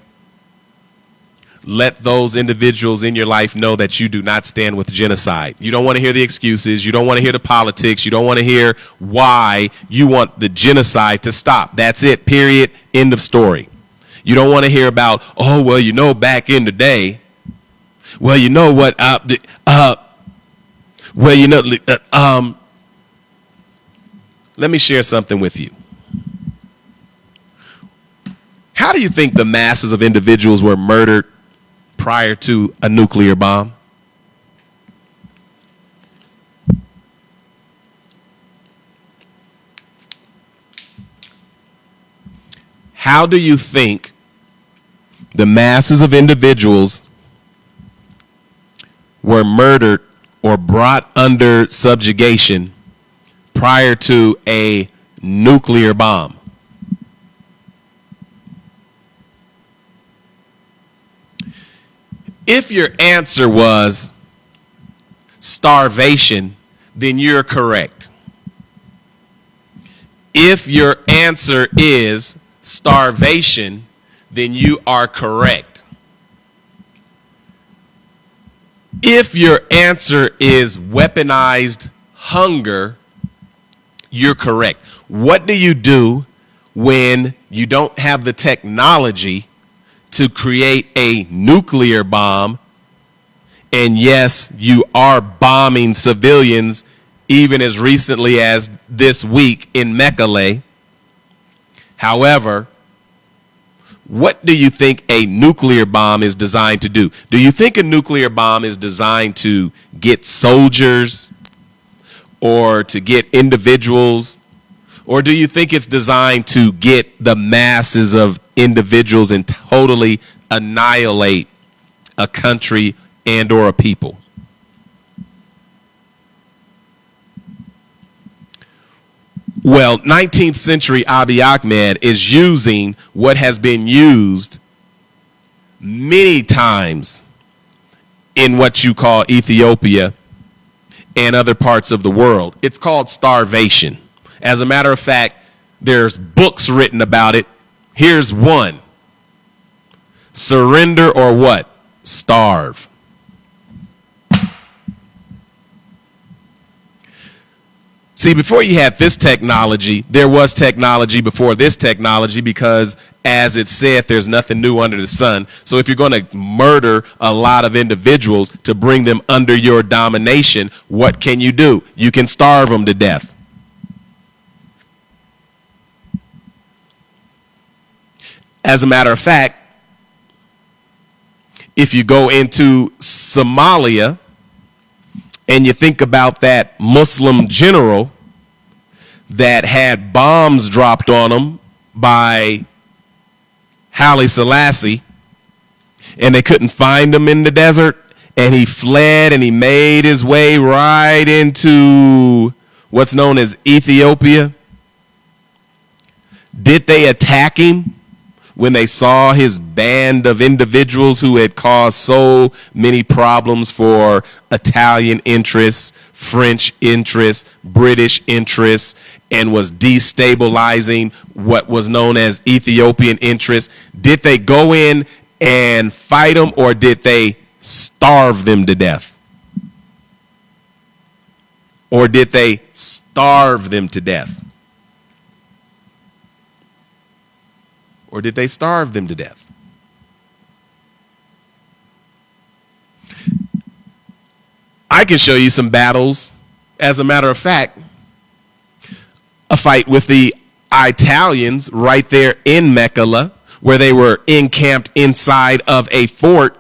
let those individuals in your life know that you do not stand with genocide. You don't want to hear the excuses. You don't want to hear the politics. You don't want to hear why you want the genocide to stop. That's it, period, end of story. You don't want to hear about, oh, well, you know, back in the day, well, you know what, let me share something with you. How do you think the masses of individuals were murdered prior to a nuclear bomb? How do you think the masses of individuals were murdered or brought under subjugation prior to a nuclear bomb? If your answer was starvation, then you're correct. If your answer is starvation, then you are correct. If your answer is weaponized hunger, you're correct. What do you do when you don't have the technology to create a nuclear bomb, and yes, you are bombing civilians even as recently as this week in Mekelle? However, what do you think a nuclear bomb is designed to do? Do you think a nuclear bomb is designed to get soldiers or to get individuals? Or do you think it's designed to get the masses of individuals and totally annihilate a country and or a people? Well, 19th century Abiy Ahmed is using what has been used many times in what you call Ethiopia and other parts of the world. It's called starvation. As a matter of fact, there's books written about it. Here's one. Surrender or what? Starve. See, before you had this technology, there was technology before this technology because, as it said, there's nothing new under the sun. So if you're going to murder a lot of individuals to bring them under your domination, what can you do? You can starve them to death. As a matter of fact, if you go into Somalia and you think about that Muslim general that had bombs dropped on him by Haile Selassie, and they couldn't find him in the desert, and he fled and he made his way right into what's known as Ethiopia. Did they attack him when they saw his band of individuals who had caused so many problems for Italian interests, French interests, British interests, and was destabilizing what was known as Ethiopian interests? Did they go in and fight them, or did they starve them to death? Or did they starve them to death? Or did they starve them to death? I can show you some battles. As a matter of fact, a fight with the Italians right there in Mekelle, where they were encamped inside of a fort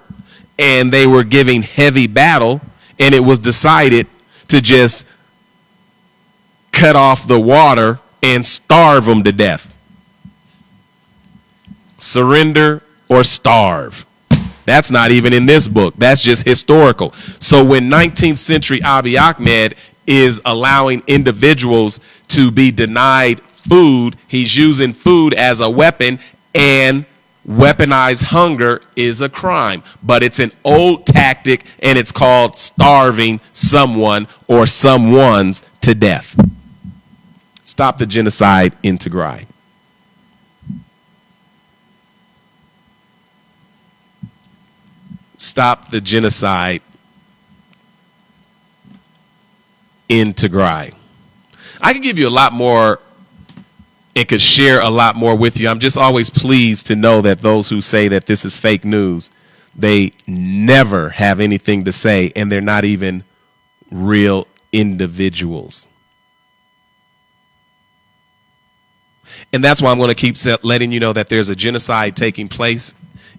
and they were giving heavy battle. and it was decided to just cut off the water and starve them to death. Surrender or starve. That's not even in this book. That's just historical. So when 19th century Abiy Ahmed is allowing individuals to be denied food, he's using food as a weapon, and weaponized hunger is a crime. But it's an old tactic, and it's called starving someone or someone's to death. Stop the genocide in Tigray. Stop the genocide in Tigray. I can give you a lot more and could share a lot more with you. I'm just always pleased to know that those who say that this is fake news, they never have anything to say, and they're not even real individuals. And that's why I'm going to keep letting you know that there's a genocide taking place.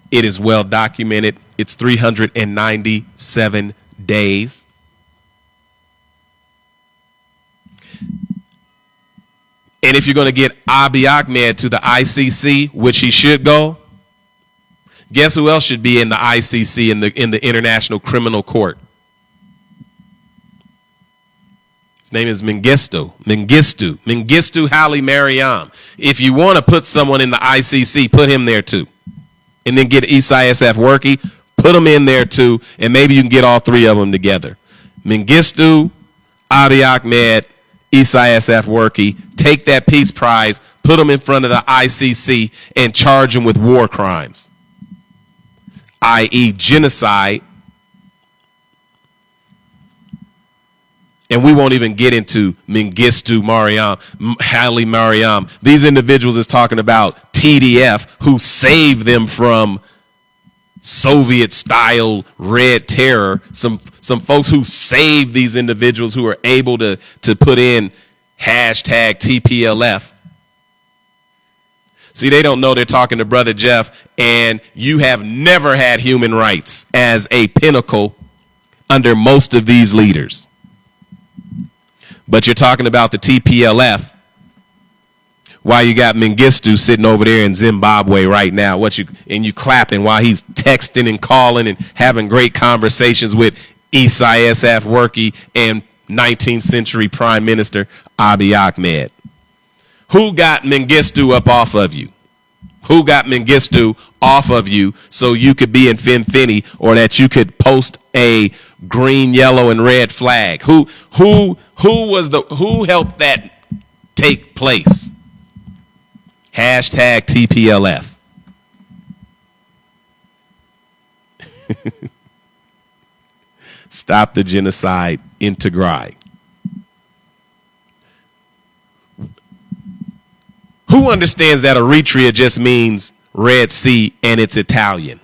It is well documented. It's 397 days. And if you're going to get Abiy Ahmed to the ICC, which he should go, guess who else should be in the ICC, in the International Criminal Court? His name is Mengistu Haile Mariam. If you want to put someone in the ICC, put him there too. And then get Isaias Afwerki, put them in there too, and maybe you can get all three of them together. Mengistu, Abiy Ahmed, Isaias Afwerki, take that peace prize, put them in front of the ICC, and charge them with war crimes, i.e. genocide. And we won't even get into Mengistu Mariam, Haile Mariam. These individuals is talking about TDF, who saved them from Soviet-style Red Terror. Some folks who saved these individuals, who are able to put in hashtag TPLF. See, they don't know they're talking to Brother Jeff, and you have never had human rights as a pinnacle under most of these leaders. But you're talking about the TPLF while you got Mengistu sitting over there in Zimbabwe right now. You clapping while he's texting and calling and having great conversations with Isaias Afwerki and 19th century Prime Minister Abiy Ahmed. Who got Mengistu up off of you? Who got Mengistu off of you so you could be in Finfini, or that you could post a green, yellow, and red flag? Who helped that take place? Hashtag TPLF. Stop the genocide in Tigray. Who understands that Eritrea just means Red Sea and it's Italian?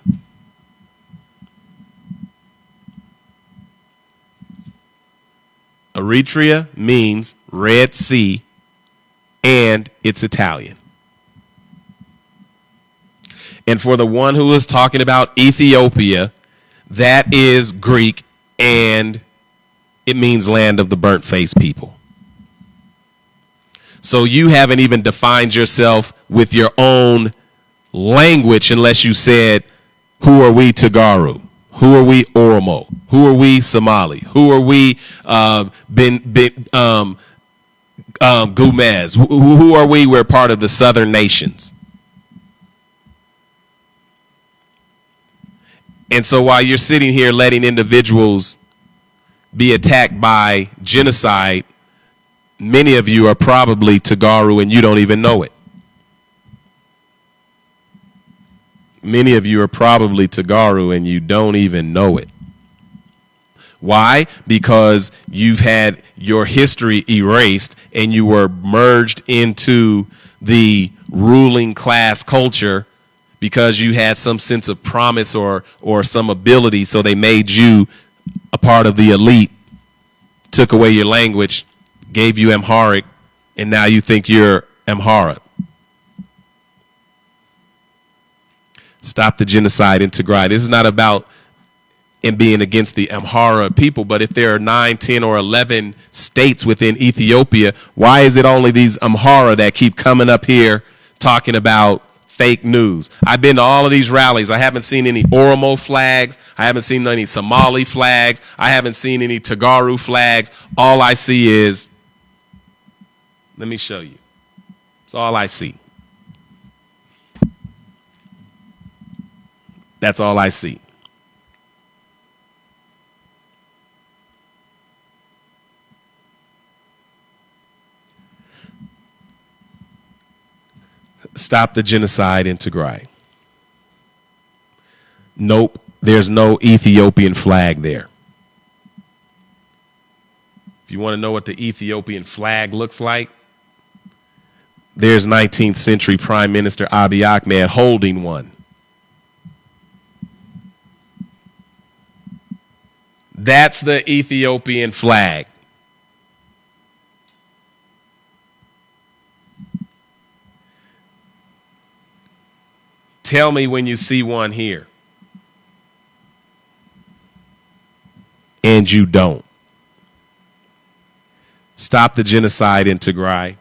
Eritrea means Red Sea and it's Italian. And for the one who is talking about Ethiopia, that is Greek, and it means land of the burnt face people. So you haven't even defined yourself with your own language unless you said, who are we Tagaru? Who are we Oromo? Who are we Somali? Who are we Gumez? Who are we? We're part of the Southern nations. And so while you're sitting here letting individuals be attacked by genocide, many of you are probably Tagaru and you don't even know it. Many of you are probably Tagaru and you don't even know it. Why? Because you've had your history erased and you were merged into the ruling class culture because you had some sense of promise or some ability, so they made you a part of the elite, took away your language, gave you Amharic, and now you think you're Amhara. Stop the genocide in Tigray. This is not about and being against the Amhara people. But if there are 9, 10, or 11 states within Ethiopia, why is it only these Amhara that keep coming up here talking about fake news? I've been to all of these rallies. I haven't seen any Oromo flags. I haven't seen any Somali flags. I haven't seen any Tagaru flags. All I see is, let me show you. That's all I see. That's all I see. Stop the genocide in Tigray. Nope, there's no Ethiopian flag there. If you want to know what the Ethiopian flag looks like, there's 19th century Prime Minister Abiy Ahmed holding one. That's the Ethiopian flag. Tell me when you see one here. And you don't. Stop the genocide in Tigray.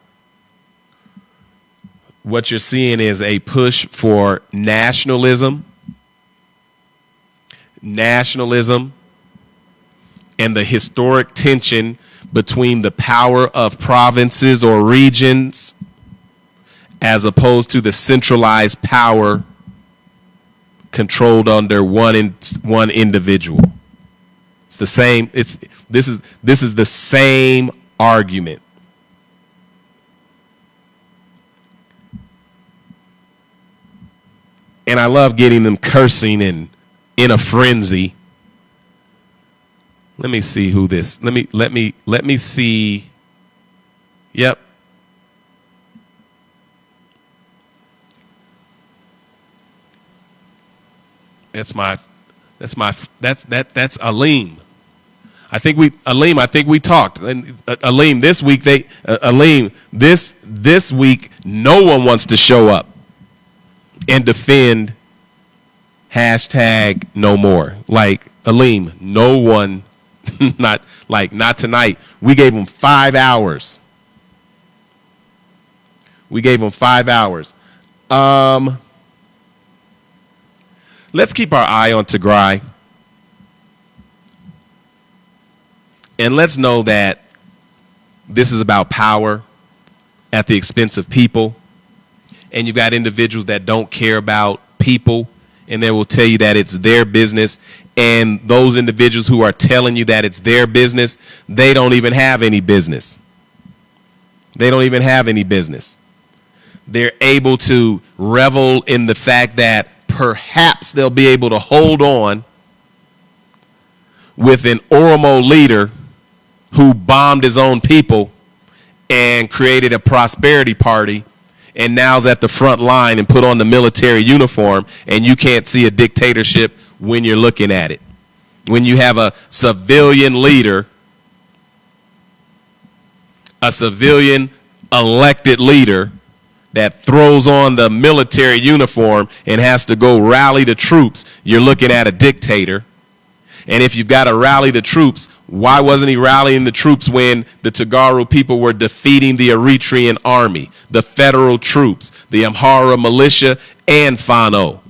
What you're seeing is a push for nationalism, and the historic tension between the power of provinces or regions as opposed to the centralized power controlled under one individual. It's the same. This is the same argument. And I love getting them cursing and in a frenzy. Let me see who this. Let me see. Yep. That's Aleem. I think we talked. And Aleem, this week no one wants to show up and defend hashtag no more. Like, Aleem, no one, not tonight. We gave them 5 hours. Let's keep our eye on Tigray. And let's know that this is about power at the expense of people. And you've got individuals that don't care about people, and they will tell you that it's their business. And those individuals who are telling you that it's their business, they don't even have any business. They're able to revel in the fact that perhaps they'll be able to hold on with an Oromo leader who bombed his own people and created a prosperity party and now's at the front line and put on the military uniform, and you can't see a dictatorship when you're looking at it. When you have a civilian leader, a civilian elected leader that throws on the military uniform and has to go rally the troops, you're looking at a dictator. And if you've got to rally the troops, why wasn't he rallying the troops when the Tagaru people were defeating the Eritrean army, the federal troops, the Amhara militia, and Fano?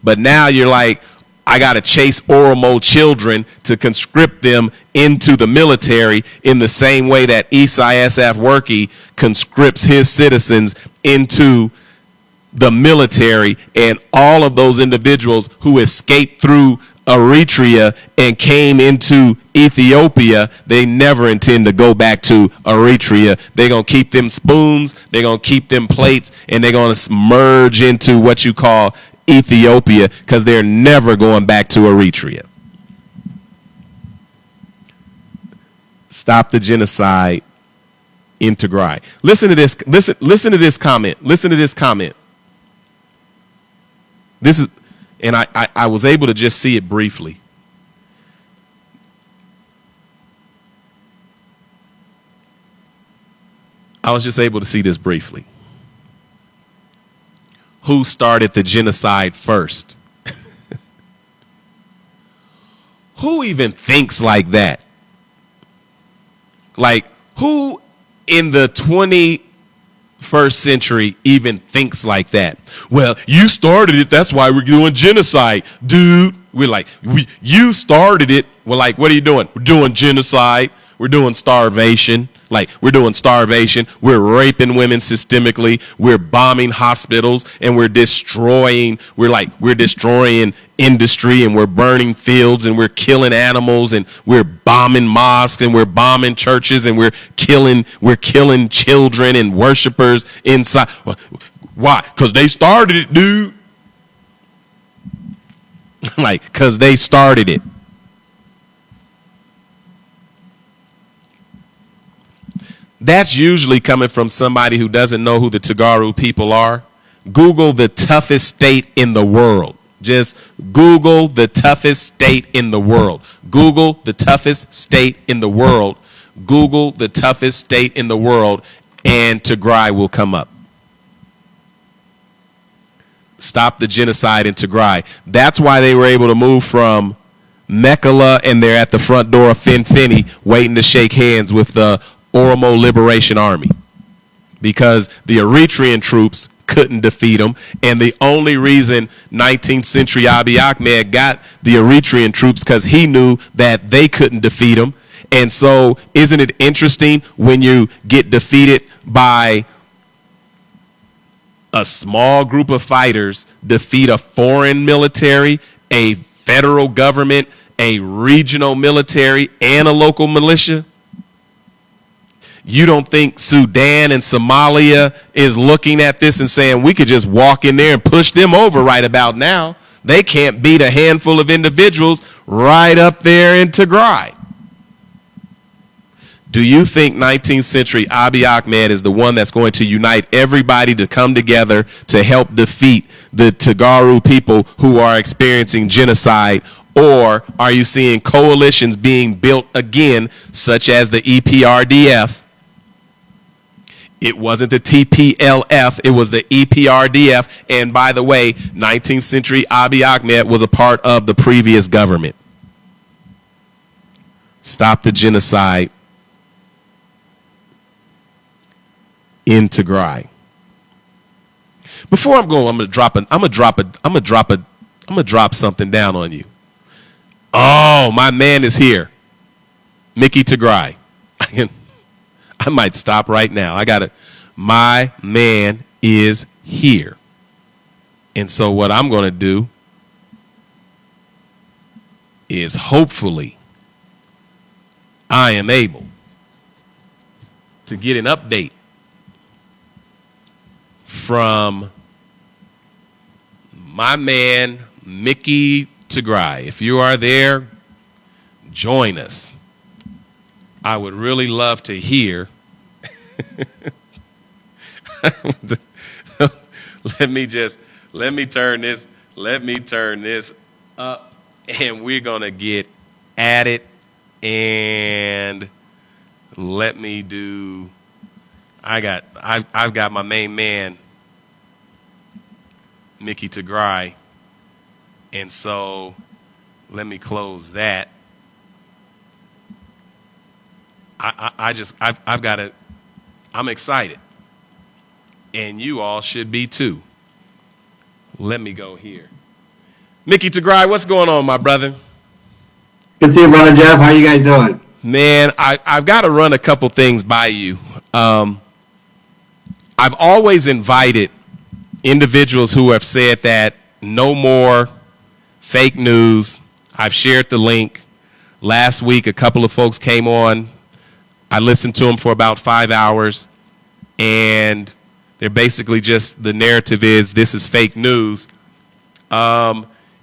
But now you're like, I got to chase Oromo children to conscript them into the military in the same way that Isaias Afwerki conscripts his citizens into the military. And all of those individuals who escaped through Eritrea and came into Ethiopia, they never intend to go back to Eritrea. They're going to keep them spoons, they're going to keep them plates, and they're going to merge into what you call Ethiopia, because they're never going back to Eritrea. Stop the genocide in Tigray. Listen to this. Listen to this comment. Listen to this comment. This is, and I was able to just see it briefly. I was just able to see this briefly. Who started the genocide first? who even thinks like that? Like, who in the 21st century even thinks like that? Well, you started it. That's why we're doing genocide. Dude, we're like, you started it. We're like, what are you doing? We're doing genocide. We're doing starvation. Like, we're doing starvation. We're raping women systemically. We're bombing hospitals, and we're destroying industry, and we're burning fields, and we're killing animals, and we're bombing mosques, and we're bombing churches, and we're killing children and worshipers inside. Why? Because they started it, dude. Like, because they started it. That's usually coming from somebody who doesn't know who the Tigray people are. Google the toughest state in the world. Just Google the toughest state in the world. Google the toughest state in the world. Google the toughest state in the world, and Tigray will come up. Stop the genocide in Tigray. That's why they were able to move from Mekelle, and they're at the front door of Finfinny waiting to shake hands with the Oromo Liberation Army, because the Eritrean troops couldn't defeat them, and the only reason 19th century Abiy Ahmed got the Eritrean troops because he knew that they couldn't defeat them. And so isn't it interesting when you get defeated by a small group of fighters, defeat a foreign military, a federal government, a regional military, and a local militia? You don't think Sudan and Somalia is looking at this and saying, we could just walk in there and push them over right about now? They can't beat a handful of individuals right up there in Tigray. Do you think 19th century Abiy Ahmed is the one that's going to unite everybody to come together to help defeat the Tigray people who are experiencing genocide? Or are you seeing coalitions being built again, such as the EPRDF? It wasn't the TPLF, it was the EPRDF. And by the way, 19th century Abiy Ahmed was a part of the previous government. Stop the genocide in Tigray. Before I'm going, I'm gonna drop something down on you. Oh, my man is here. Mickey Tigray. I might stop right now. My man is here. And so what I'm going to do is hopefully I am able to get an update from my man, Mickey Tigray. If you are there, join us. I would really love to hear. Let me turn this up, and we're gonna get at it. And let me do. I've got my main man, Mickey Tigray, and so let me close that. I've got to. I'm excited, and you all should be too. Let me go here. Mickey Tigray, what's going on, my brother? Good to see you, Brother Jeff. How you guys doing? Man, I've got to run a couple things by you. I've always invited individuals who have said that no more fake news. I've shared the link. Last week, a couple of folks came on. I listened to them for about 5 hours, and they're basically just, the narrative is this is fake news.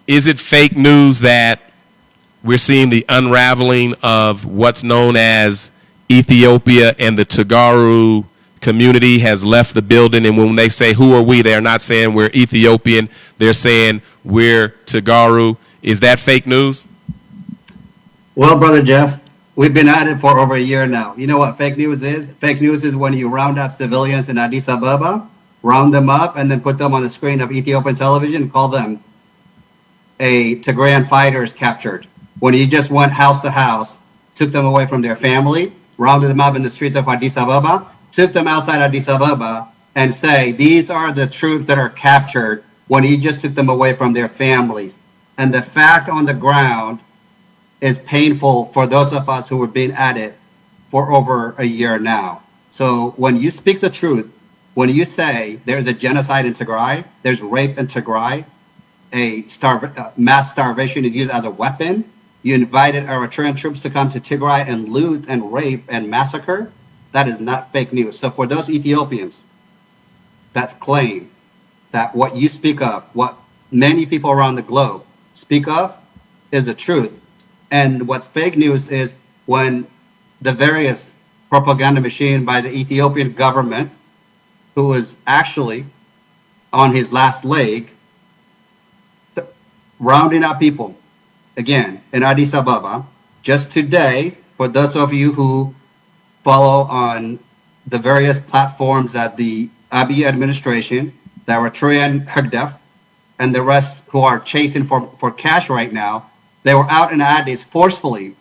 Is it fake news that we're seeing the unraveling of what's known as Ethiopia, and the Tigray community has left the building? And when they say, who are we, they're not saying we're Ethiopian. They're saying we're Tigray. Is that fake news? Well, Brother Jeff, we've been at it for over a year now. You know what fake news is? Fake news is when you round up civilians in Addis Ababa, round them up, and then put them on the screen of Ethiopian television, call them a Tigrayan fighters captured. when he just went house to house, took them away from their family, rounded them up in the streets of Addis Ababa, took them outside Addis Ababa, and say, these are the troops that are captured, when he just took them away from their families. And the fact on the ground is painful for those of us who have been at it for over a year now. So when you speak the truth, when you say there's a genocide in Tigray, there's rape in Tigray, mass starvation is used as a weapon, you invited Eritrean troops to come to Tigray and loot and rape and massacre, that is not fake news. So for those Ethiopians that claim that what you speak of, what many people around the globe speak of, is the truth. And what's fake news is when the various propaganda machine by the Ethiopian government, who is actually on his last leg, rounding up people, again, in Addis Ababa. Just today, for those of you who follow on the various platforms that the Abiy administration, the Eritrean Hagdef, and the rest who are chasing for cash right now, they were out in Addis forcefully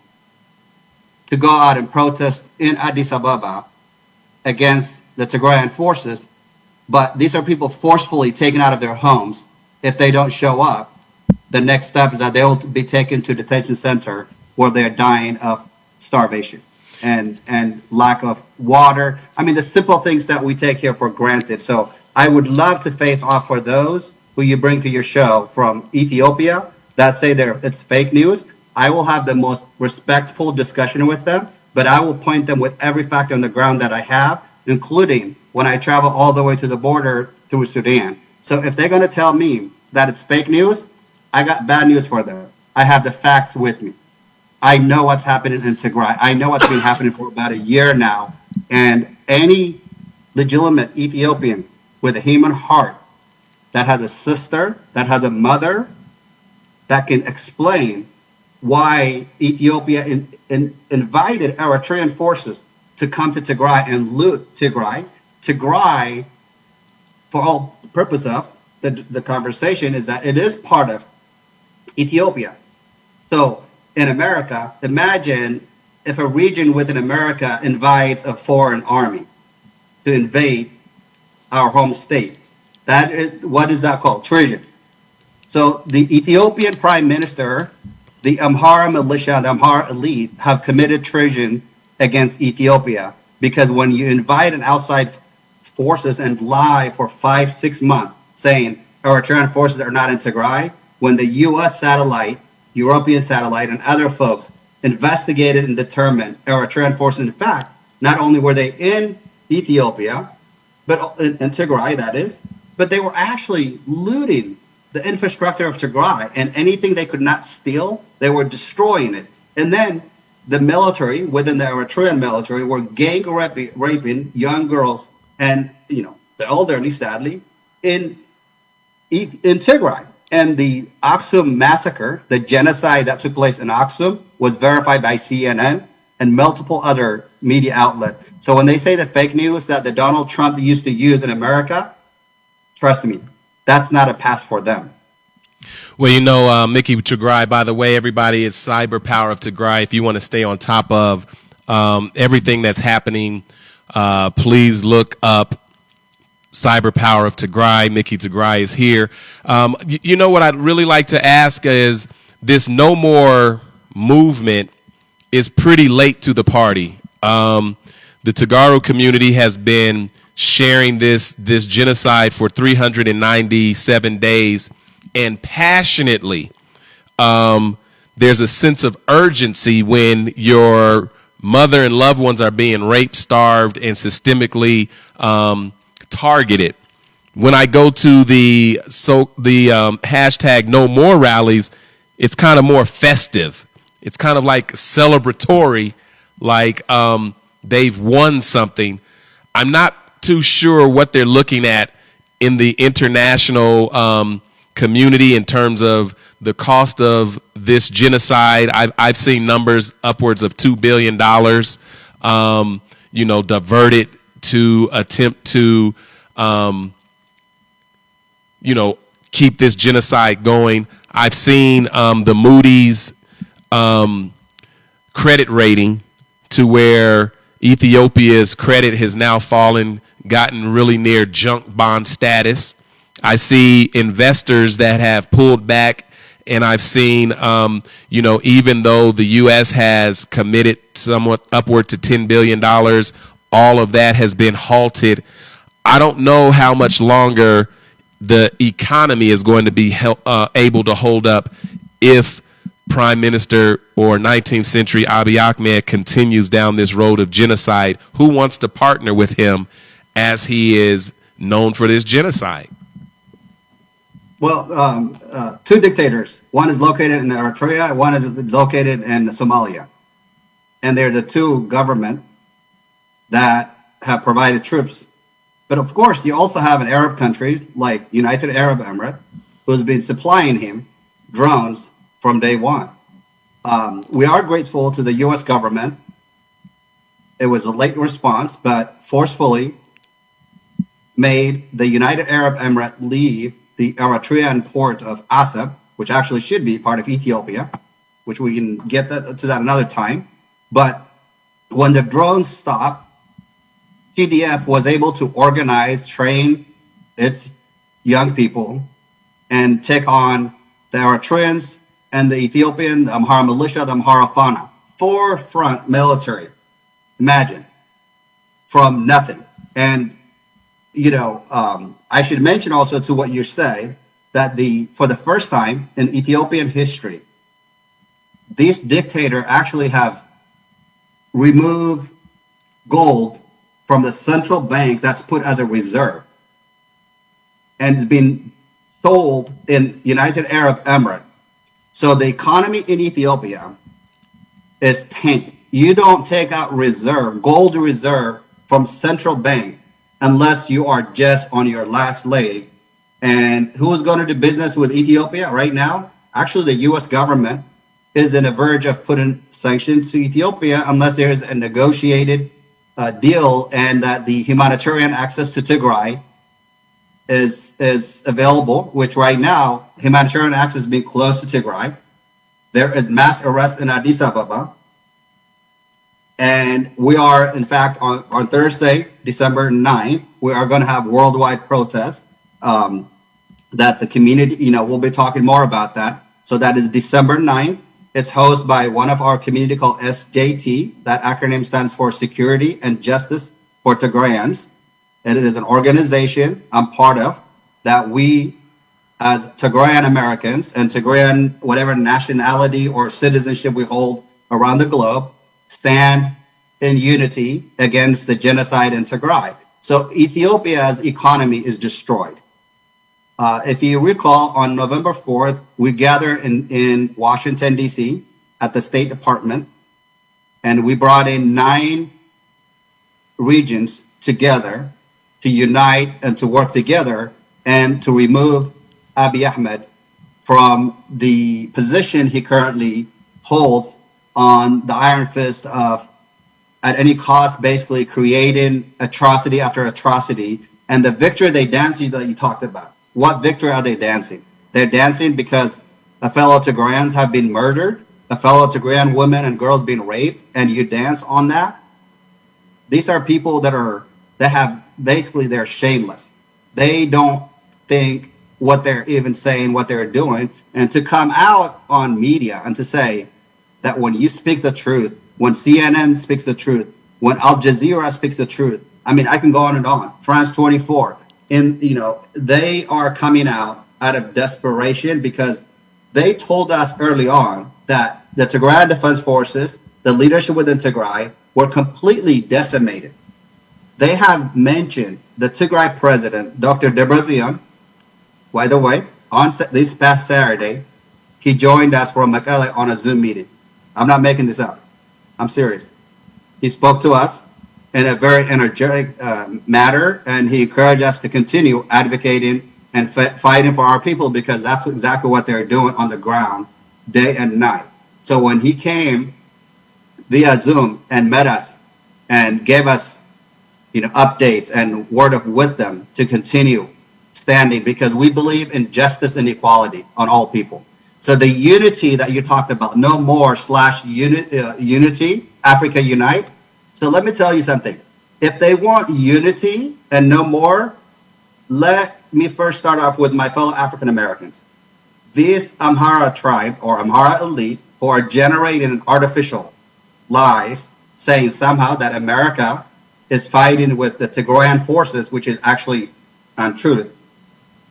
to go out and protest in Addis Ababa against the Tigrayan forces. But these are people forcefully taken out of their homes. If they don't show up, the next step is that they will be taken to detention center where they're dying of starvation and lack of water. I mean, the simple things that we take here for granted. So I would love to face off for those who you bring to your show from Ethiopia that say it's fake news. I will have the most respectful discussion with them, but I will point them with every fact on the ground that I have, including when I travel all the way to the border through Sudan. So if they're going to tell me that it's fake news, I got bad news for them. I have the facts with me. I know what's happening in Tigray. I know what's been happening for about a year now. And any legitimate Ethiopian with a human heart that has a sister, that has a mother, that can explain why Ethiopia invited Eritrean forces to come to Tigray and loot Tigray. Tigray, for all purpose of the conversation, is that it is part of Ethiopia. So in America, imagine if a region within America invites a foreign army to invade our home state. That is, what is that called? Treason. So the Ethiopian prime minister, the Amhara militia, the Amhara elite have committed treason against Ethiopia, because when you invite an outside forces and lie for 5-6 months saying Eritrean forces are not in Tigray, when the U.S. satellite, European satellite, and other folks investigated and determined Eritrean forces, in fact, not only were they in Ethiopia, but in Tigray, that is, but they were actually looting the infrastructure of Tigray, and anything they could not steal, they were destroying it. And then the military, within the Eritrean military, were gang raping young girls and, the elderly, sadly, in Tigray. And the Aksum massacre, the genocide that took place in Aksum, was verified by CNN and multiple other media outlets. So when they say the fake news that the Donald Trump used to use in America, trust me, that's not a pass for them. Well, Mickey Tigray, by the way, everybody, it's Cyber Power of Tigray. If you want to stay on top of everything that's happening, please look up Cyber Power of Tigray. Mickey Tigray is here. What I'd really like to ask is, this No More movement is pretty late to the party. The Tigaro community has been sharing this genocide for 397 days, and passionately, there's a sense of urgency when your mother and loved ones are being raped, starved, and systemically targeted. When I go to the hashtag No More rallies, it's kind of more festive. It's kind of like celebratory, like they've won something. I'm not too sure what they're looking at in the international community in terms of the cost of this genocide. I've seen numbers upwards of $2 billion, diverted to attempt to, keep this genocide going. I've seen the Moody's credit rating to where Ethiopia's credit has now fallen, gotten really near junk bond status. I see investors that have pulled back, and I've seen, even though the U.S. has committed somewhat upward to $10 billion, all of that has been halted. I don't know how much longer the economy is going to be able to hold up if Prime Minister or 19th century Abiy Ahmed continues down this road of genocide. Who wants to partner with him as he is known for this genocide? Well, two dictators. One is located in Eritrea, one is located in Somalia. And they're the two governments that have provided troops. But of course, you also have an Arab countries like United Arab Emirates, who's been supplying him drones from day one. We are grateful to the U.S. government. It was a late response, but forcefully made the United Arab Emirates leave the Eritrean port of Assab, which actually should be part of Ethiopia, which we can get to that another time. But when the drones stopped, TDF was able to organize, train its young people, and take on the Eritreans and the Ethiopian, the Amhara militia, the Amhara Fana. Forefront military. Imagine. From nothing. And, I should mention also to what you say that for the first time in Ethiopian history, these dictators actually have removed gold from the central bank that's put as a reserve and it's been sold in United Arab Emirates. So the economy in Ethiopia is tanked. You don't take out gold reserve from central bank unless you are just on your last leg. And who's going to do business with Ethiopia right now? Actually, the U.S. government is on the verge of putting sanctions to Ethiopia unless there is a negotiated deal and that the humanitarian access to Tigray is available, which right now, humanitarian access is being closed to Tigray. There is mass arrest in Addis Ababa. And we are, in fact, on Thursday, December 9th, we are going to have worldwide protests that the community, we'll be talking more about that. So that is December 9th. It's hosted by one of our community called SJT. That acronym stands for Security and Justice for Tigrayans. It is an organization I'm part of that we, as Tigrayan Americans and Tigrayan, whatever nationality or citizenship we hold around the globe, stand in unity against the genocide in Tigray. So Ethiopia's economy is destroyed. If you recall, on November 4th, we gathered in Washington, D.C. at the State Department, and we brought in 9 regions together to unite and to work together and to remove Abiy Ahmed from the position he currently holds on the iron fist of, at any cost, basically creating atrocity after atrocity. And the victory they dance that you talked about. What victory are they dancing? They're dancing because a fellow Tigrayans have been murdered, a fellow Tigrayan women and girls being raped, and you dance on that? These are people they're shameless. They don't think what they're even saying, what they're doing. And to come out on media and to say that when you speak the truth, when CNN speaks the truth, when Al Jazeera speaks the truth, I mean, I can go on and on. France 24, they are coming out of desperation because they told us early on that the Tigray Defense Forces, the leadership within Tigray, were completely decimated. They have mentioned the Tigray president, Dr. Debretsion. By the way, on this past Saturday, he joined us from Mekelle on a Zoom meeting. I'm not making this up. I'm serious. He spoke to us in a very energetic manner, and he encouraged us to continue advocating and fighting for our people because that's exactly what they're doing on the ground day and night. So when he came via Zoom and met us and gave us updates and word of wisdom to continue standing because we believe in justice and equality on all people. So the unity that you talked about, no more / unity, Africa unite. So let me tell you something. If they want unity and no more, let me first start off with my fellow African Americans. This Amhara tribe or Amhara elite who are generating artificial lies saying somehow that America is fighting with the Tigrayan forces, which is actually untruth,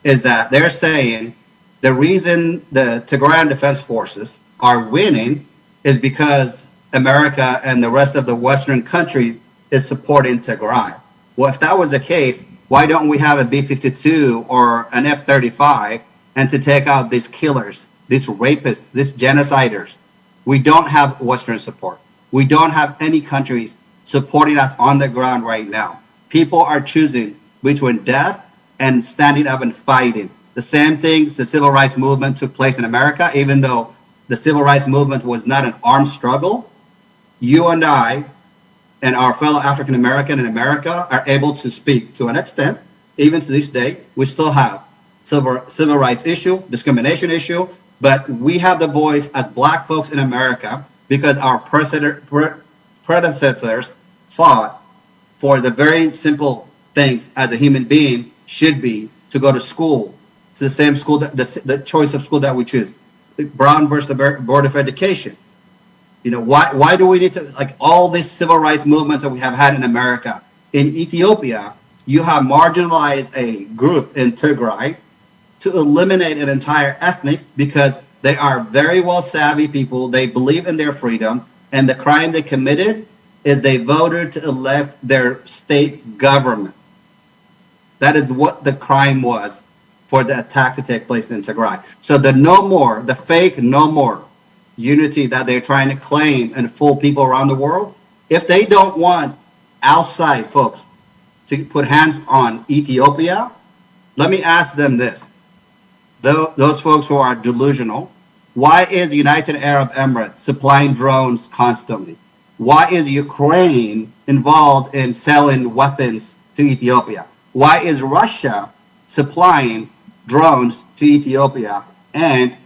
is that they're saying the reason the Tigrayan defense forces are winning is because America and the rest of the Western countries is supporting Tigray. Well, if that was the case, why don't we have a B-52 or an F-35 and to take out these killers, these rapists, these genociders? We don't have Western support. We don't have any countries supporting us on the ground right now. People are choosing between death and standing up and fighting. The same thing, the civil rights movement took place in America, even though the civil rights movement was not an armed struggle. You and I and our fellow African American in America are able to speak to an extent. Even to this day, we still have civil rights issue, discrimination issue, but we have the voice as black folks in America because our predecessors fought for the very simple things as a human being should be, to go to school, to the same school, the choice of school that we choose. Brown versus the Board of Education. You know, why do we need to, like all these civil rights movements that we have had in America? In Ethiopia, you have marginalized a group in Tigray to eliminate an entire ethnic because they are very well savvy people. They believe in their freedom. And the crime they committed is they voted to elect their state government. That is what the crime was for the attack to take place in Tigray. So the no more, the fake no more unity that they're trying to claim and fool people around the world, if they don't want outside folks to put hands on Ethiopia, let me ask them this. Those folks who are delusional, why is the United Arab Emirates supplying drones constantly? Why is Ukraine involved in selling weapons to Ethiopia? Why is Russia supplying drones to Ethiopia and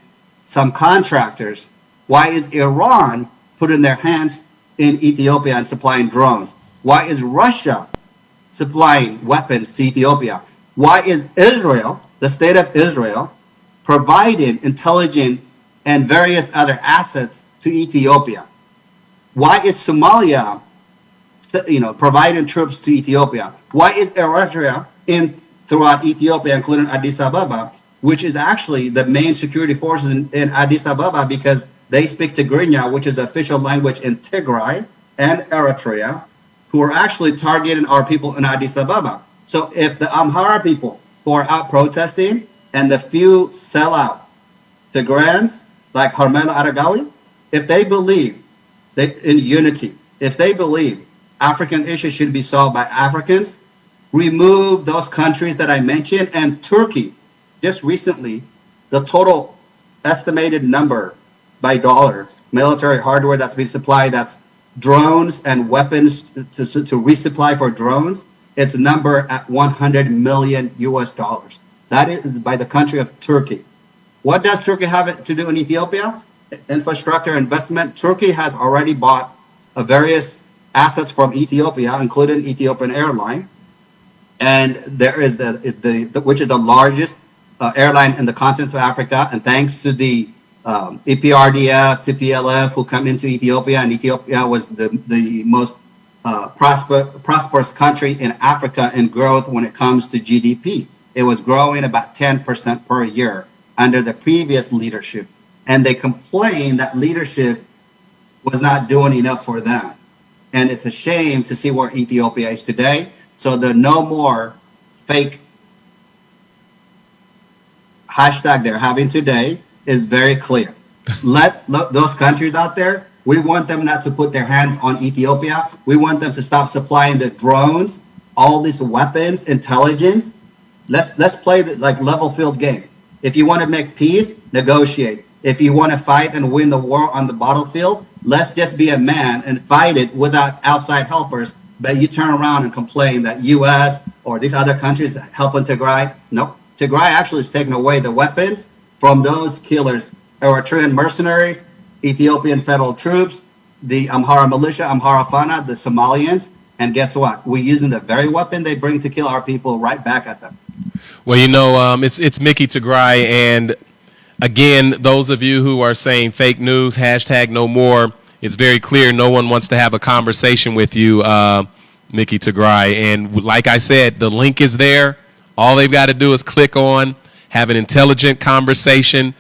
some contractors? Why is Iran putting their hands in Ethiopia and supplying drones? Why is Russia supplying weapons to Ethiopia? Why is Israel, the state of Israel, providing intelligence and various other assets to Ethiopia? Why is Somalia, providing troops to Ethiopia? Why is Eritrea throughout Ethiopia, including Addis Ababa, which is actually the main security forces in Addis Ababa because they speak Tigrinya, which is the official language in Tigray and Eritrea, who are actually targeting our people in Addis Ababa. So if the Amhara people who are out protesting and the few sellout Tigrayans like Harmela Aragawi, if they believe in unity, if they believe African issues should be solved by Africans, remove those countries that I mentioned. And Turkey, just recently, the total estimated number by dollar, military hardware that's being supplied, that's drones and weapons to resupply for drones, it's a number at $100 million US. That is by the country of Turkey. What does Turkey have to do in Ethiopia? Infrastructure investment. Turkey has already bought various assets from Ethiopia, including Ethiopian Airlines. And there is which is the largest airline in the continent of Africa. And thanks to the EPRDF, TPLF, who come into Ethiopia, and Ethiopia was the most prosperous country in Africa in growth when it comes to GDP. It was growing about 10% per year under the previous leadership. And they complained that leadership was not doing enough for them. And it's a shame to see where Ethiopia is today. So the no more fake hashtag they're having today is very clear. Let those countries out there, we want them not to put their hands on Ethiopia. We want them to stop supplying the drones, all these weapons, intelligence. Let's play the level field game. If you want to make peace, negotiate. If you want to fight and win the war on the battlefield, let's just be a man and fight it without outside helpers. But you turn around and complain that U.S. or these other countries helping Tigray. No, Tigray actually is taking away the weapons from those killers Eritrean mercenaries, Ethiopian federal troops, the Amhara militia, Amhara Fana, the Somalians, and guess what? We're using the very weapon they bring to kill our people right back at them. Well, it's Mickey Tigrai, and again, those of you who are saying fake news, hashtag no more, it's very clear no one wants to have a conversation with you, Mickey Tigrai. And like I said, the link is there. All they've got to do is click on, have an intelligent conversation,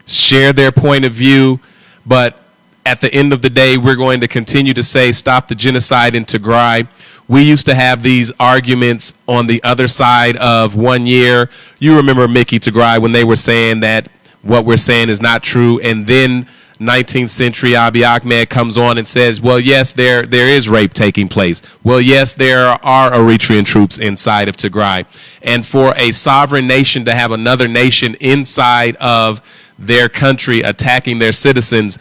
share their point of view. But at the end of the day, we're going to continue to say stop the genocide in Tigray. We used to have these arguments on the other side of 1 year. You remember Mickey Tigray when they were saying that what we're saying is not true. And then 19th century Abiy Ahmed comes on and says, well, yes, there is rape taking place. Well, yes, there are Eritrean troops inside of Tigray. And for a sovereign nation to have another nation inside of their country attacking their citizens,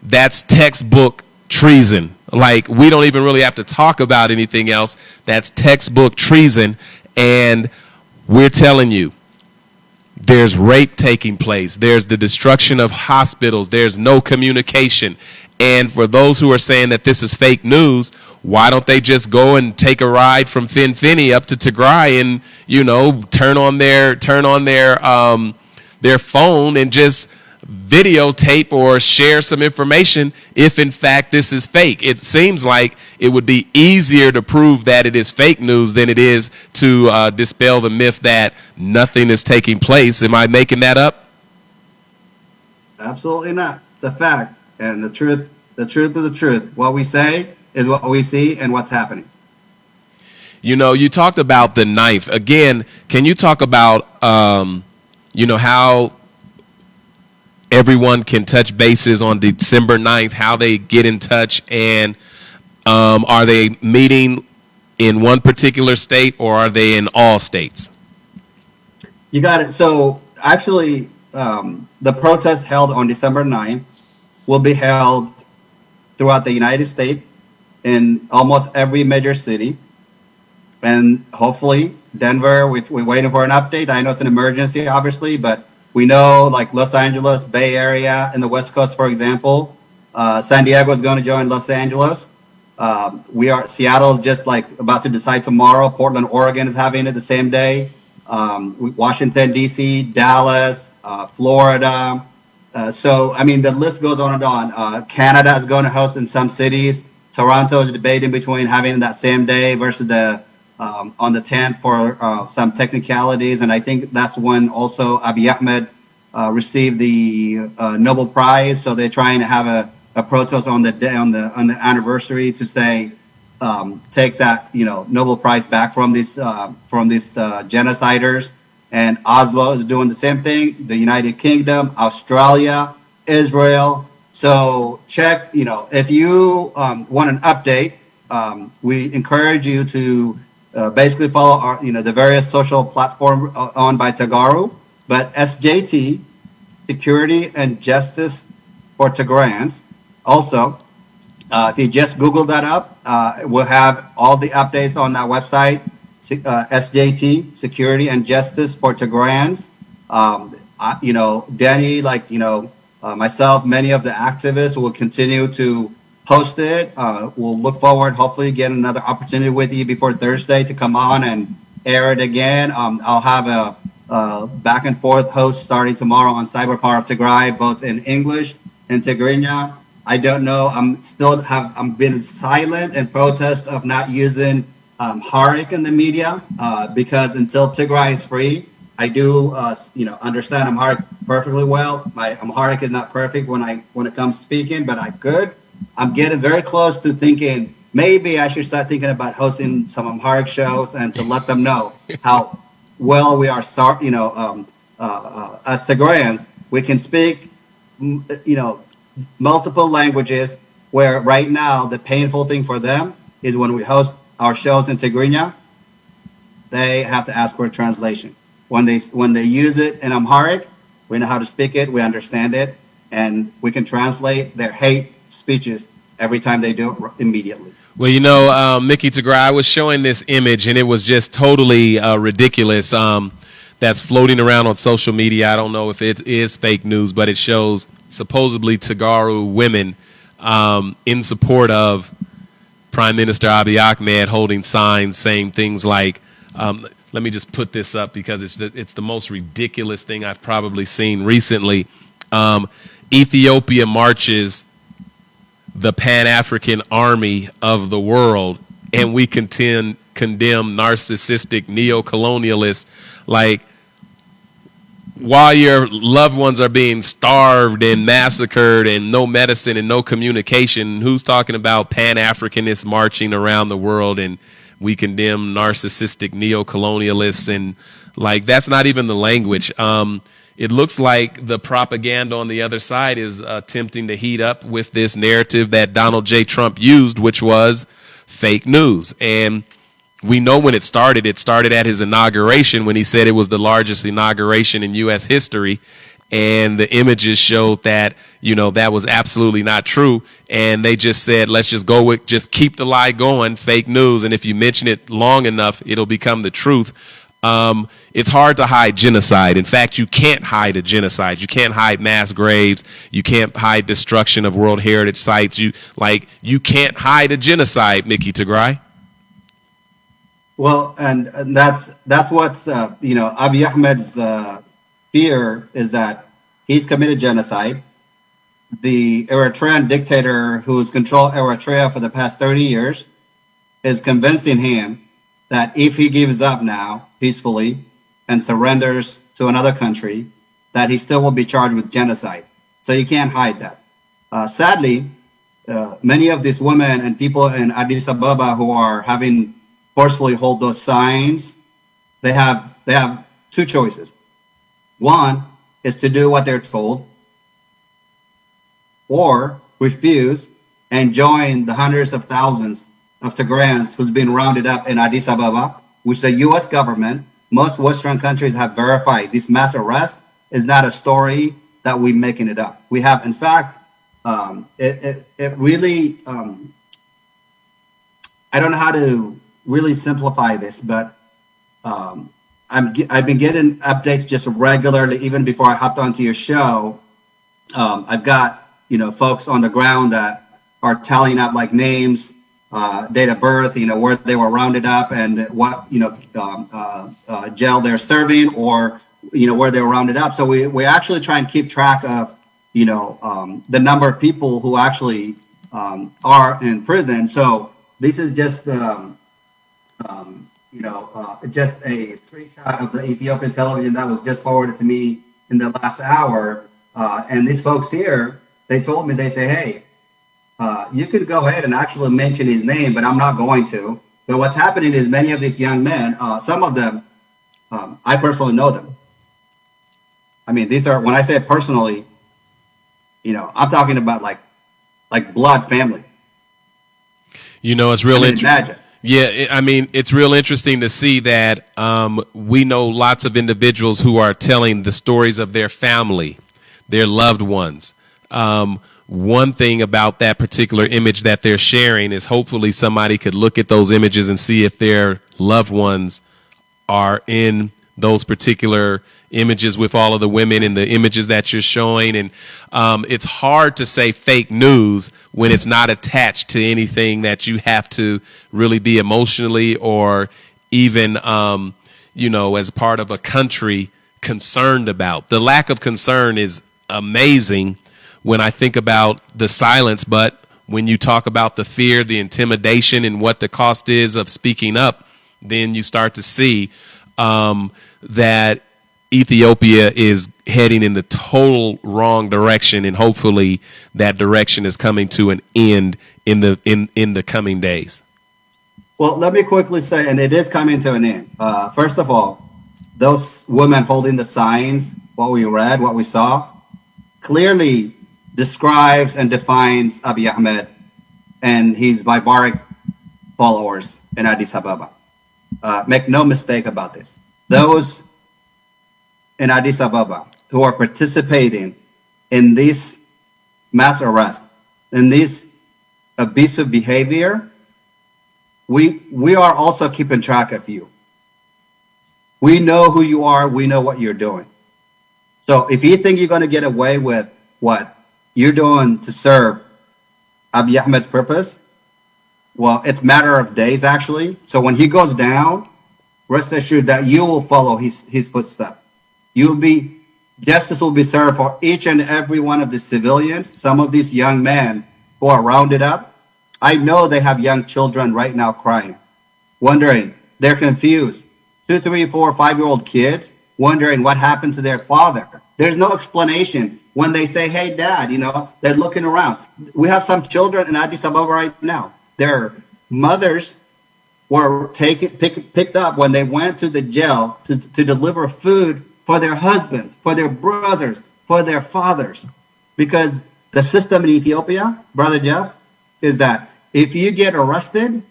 that's textbook treason. Like, we don't even really have to talk about anything else. That's textbook treason. And we're telling you, there's rape taking place. There's the destruction of hospitals. There's no communication. And for those who are saying that this is fake news, why don't they just go and take a ride from Finfinny up to Tigray and, turn on their phone and just videotape or share some information if in fact this is fake. It seems like it would be easier to prove that it is fake news than it is to dispel the myth that nothing is taking place. Am I making that up? Absolutely not. It's a fact. And the truth is the truth. What we say is what we see and what's happening. You talked about the knife. Again, can you talk about how everyone can touch bases on December 9th, how they get in touch, and are they meeting in one particular state or are they in all states? You got it. So actually, the protest held on December 9th will be held throughout the United States in almost every major city. And hopefully Denver, we're waiting for an update. I know it's an emergency, obviously, but we know, like Los Angeles, Bay Area, and the West Coast, for example. San Diego is going to join Los Angeles. Seattle is just like about to decide tomorrow. Portland, Oregon is having it the same day. Washington, D.C., Dallas, Florida. The list goes on and on. Canada is going to host in some cities. Toronto is debating between having that same day versus on the 10th for some technicalities, and I think that's when also Abiy Ahmed received the Nobel Prize. So they're trying to have a protest on the anniversary to say take that Nobel Prize back from these genociders. And Oslo is doing the same thing. The United Kingdom, Australia, Israel. So check. If you want an update, we encourage you to basically follow our, the various social platforms owned by Tagaru, but SJT, Security and Justice for Tigrayans. Also, if you just Google that up, we'll have all the updates on that website, SJT, Security and Justice for Tigrayans. Danny, myself, many of the activists will continue to post it. We'll look forward, hopefully, get another opportunity with you before Thursday to come on and air it again. I'll have a back and forth host starting tomorrow on Cyber Power of Tigray, both in English and Tigrinya. I don't know. I'm been silent in protest of not using Amharic in the media because until Tigray is free, I do understand Amharic perfectly well. My Amharic is not perfect when it comes to speaking, but I could. I'm getting very close to thinking maybe I should start thinking about hosting some Amharic shows and to let them know how well we are, as Tigrayans, we can speak, multiple languages, where right now the painful thing for them is when we host our shows in Tigrinya, they have to ask for a translation. When they use it in Amharic, we know how to speak it, we understand it, and we can translate their hate speeches every time they do it immediately. Well, Mickey Tigray, I was showing this image and it was just totally ridiculous. that's floating around on social media. I don't know if it is fake news, but it shows supposedly Tigray women in support of Prime Minister Abiy Ahmed holding signs saying things like, let me just put this up because it's the most ridiculous thing I've probably seen recently. Ethiopia marches the Pan-African army of the world, and we condemn narcissistic neo-colonialists. Like, while your loved ones are being starved and massacred and no medicine and no communication, who's talking about Pan-Africanists marching around the world and we condemn narcissistic neo-colonialists? And like, that's not even the language. It looks like the propaganda on the other side is attempting to heat up with this narrative that Donald J. Trump used, which was fake news. And we know when it started at his inauguration when he said it was the largest inauguration in U.S. history. And the images showed that, that was absolutely not true. And they just said, let's just go with, just keep the lie going, fake news. And if you mention it long enough, it'll become the truth. It's hard to hide genocide. In fact, you can't hide a genocide. You can't hide mass graves. You can't hide destruction of World Heritage sites. You can't hide a genocide, Mickey Tigray. Well, and that's what's Abiy Ahmed's fear is that he's committed genocide. The Eritrean dictator who's controlled Eritrea for the past 30 years is convincing him that if he gives up now peacefully and surrenders to another country, that he still will be charged with genocide. So you can't hide that. Sadly, many of these women and people in Addis Ababa who are having forcefully hold those signs, they have two choices. One is to do what they're told, or refuse and join the hundreds of thousands of Tigrayans who's been rounded up in Addis Ababa, which the U.S. government, most Western countries have verified. This mass arrest is not a story that we're making it up. We have, in fact, it really, I don't know how to really simplify this, but I've been getting updates just regularly, even before I hopped onto your show. I've got, folks on the ground that are tallying up like names, date of birth, where they were rounded up and what, jail they're serving or, where they were rounded up. So we actually try and keep track of, the number of people who actually are in prison. So this is just, just a screenshot of the Ethiopian television that was just forwarded to me in the last hour. And these folks here, they told me, they say, hey, you could go ahead and actually mention his name, but I'm not going to. But what's happening is many of these young men, some of them, I personally know them. I mean, these are, when I say personally, I'm talking about like blood family. It's real interesting. Imagine. Yeah, I mean, it's real interesting to see that we know lots of individuals who are telling the stories of their family, their loved ones. One thing about that particular image that they're sharing is hopefully somebody could look at those images and see if their loved ones are in those particular images with all of the women and the images that you're showing. And it's hard to say fake news when it's not attached to anything that you have to really be emotionally or even, as part of a country concerned about. The lack of concern is amazing when I think about the silence, but when you talk about the fear, the intimidation, and what the cost is of speaking up, then you start to see that Ethiopia is heading in the total wrong direction, and hopefully that direction is coming to an end in the coming days. Well, let me quickly say, and it is coming to an end. First of all, those women holding the signs, what we read, what we saw, clearly describes and defines Abiy Ahmed and his barbaric followers in Addis Ababa. Make no mistake about this. Those in Addis Ababa who are participating in this mass arrest, in this abusive behavior, we are also keeping track of you. We know who you are. We know what you're doing. So if you think you're going to get away with what you're doing to serve Abiy Ahmed's purpose, well, it's a matter of days, actually. So when he goes down, rest assured that you will follow his footsteps. Justice will be served for each and every one of the civilians. Some of these young men who are rounded up, I know they have young children right now crying, wondering, they're confused. 2, 3, 4, 5-year-old kids wondering what happened to their father. There's no explanation when they say, hey, Dad, they're looking around. We have some children in Addis Ababa right now. Their mothers were picked up when they went to the jail to deliver food for their husbands, for their brothers, for their fathers. Because the system in Ethiopia, Brother Jeff, is that if you get arrested,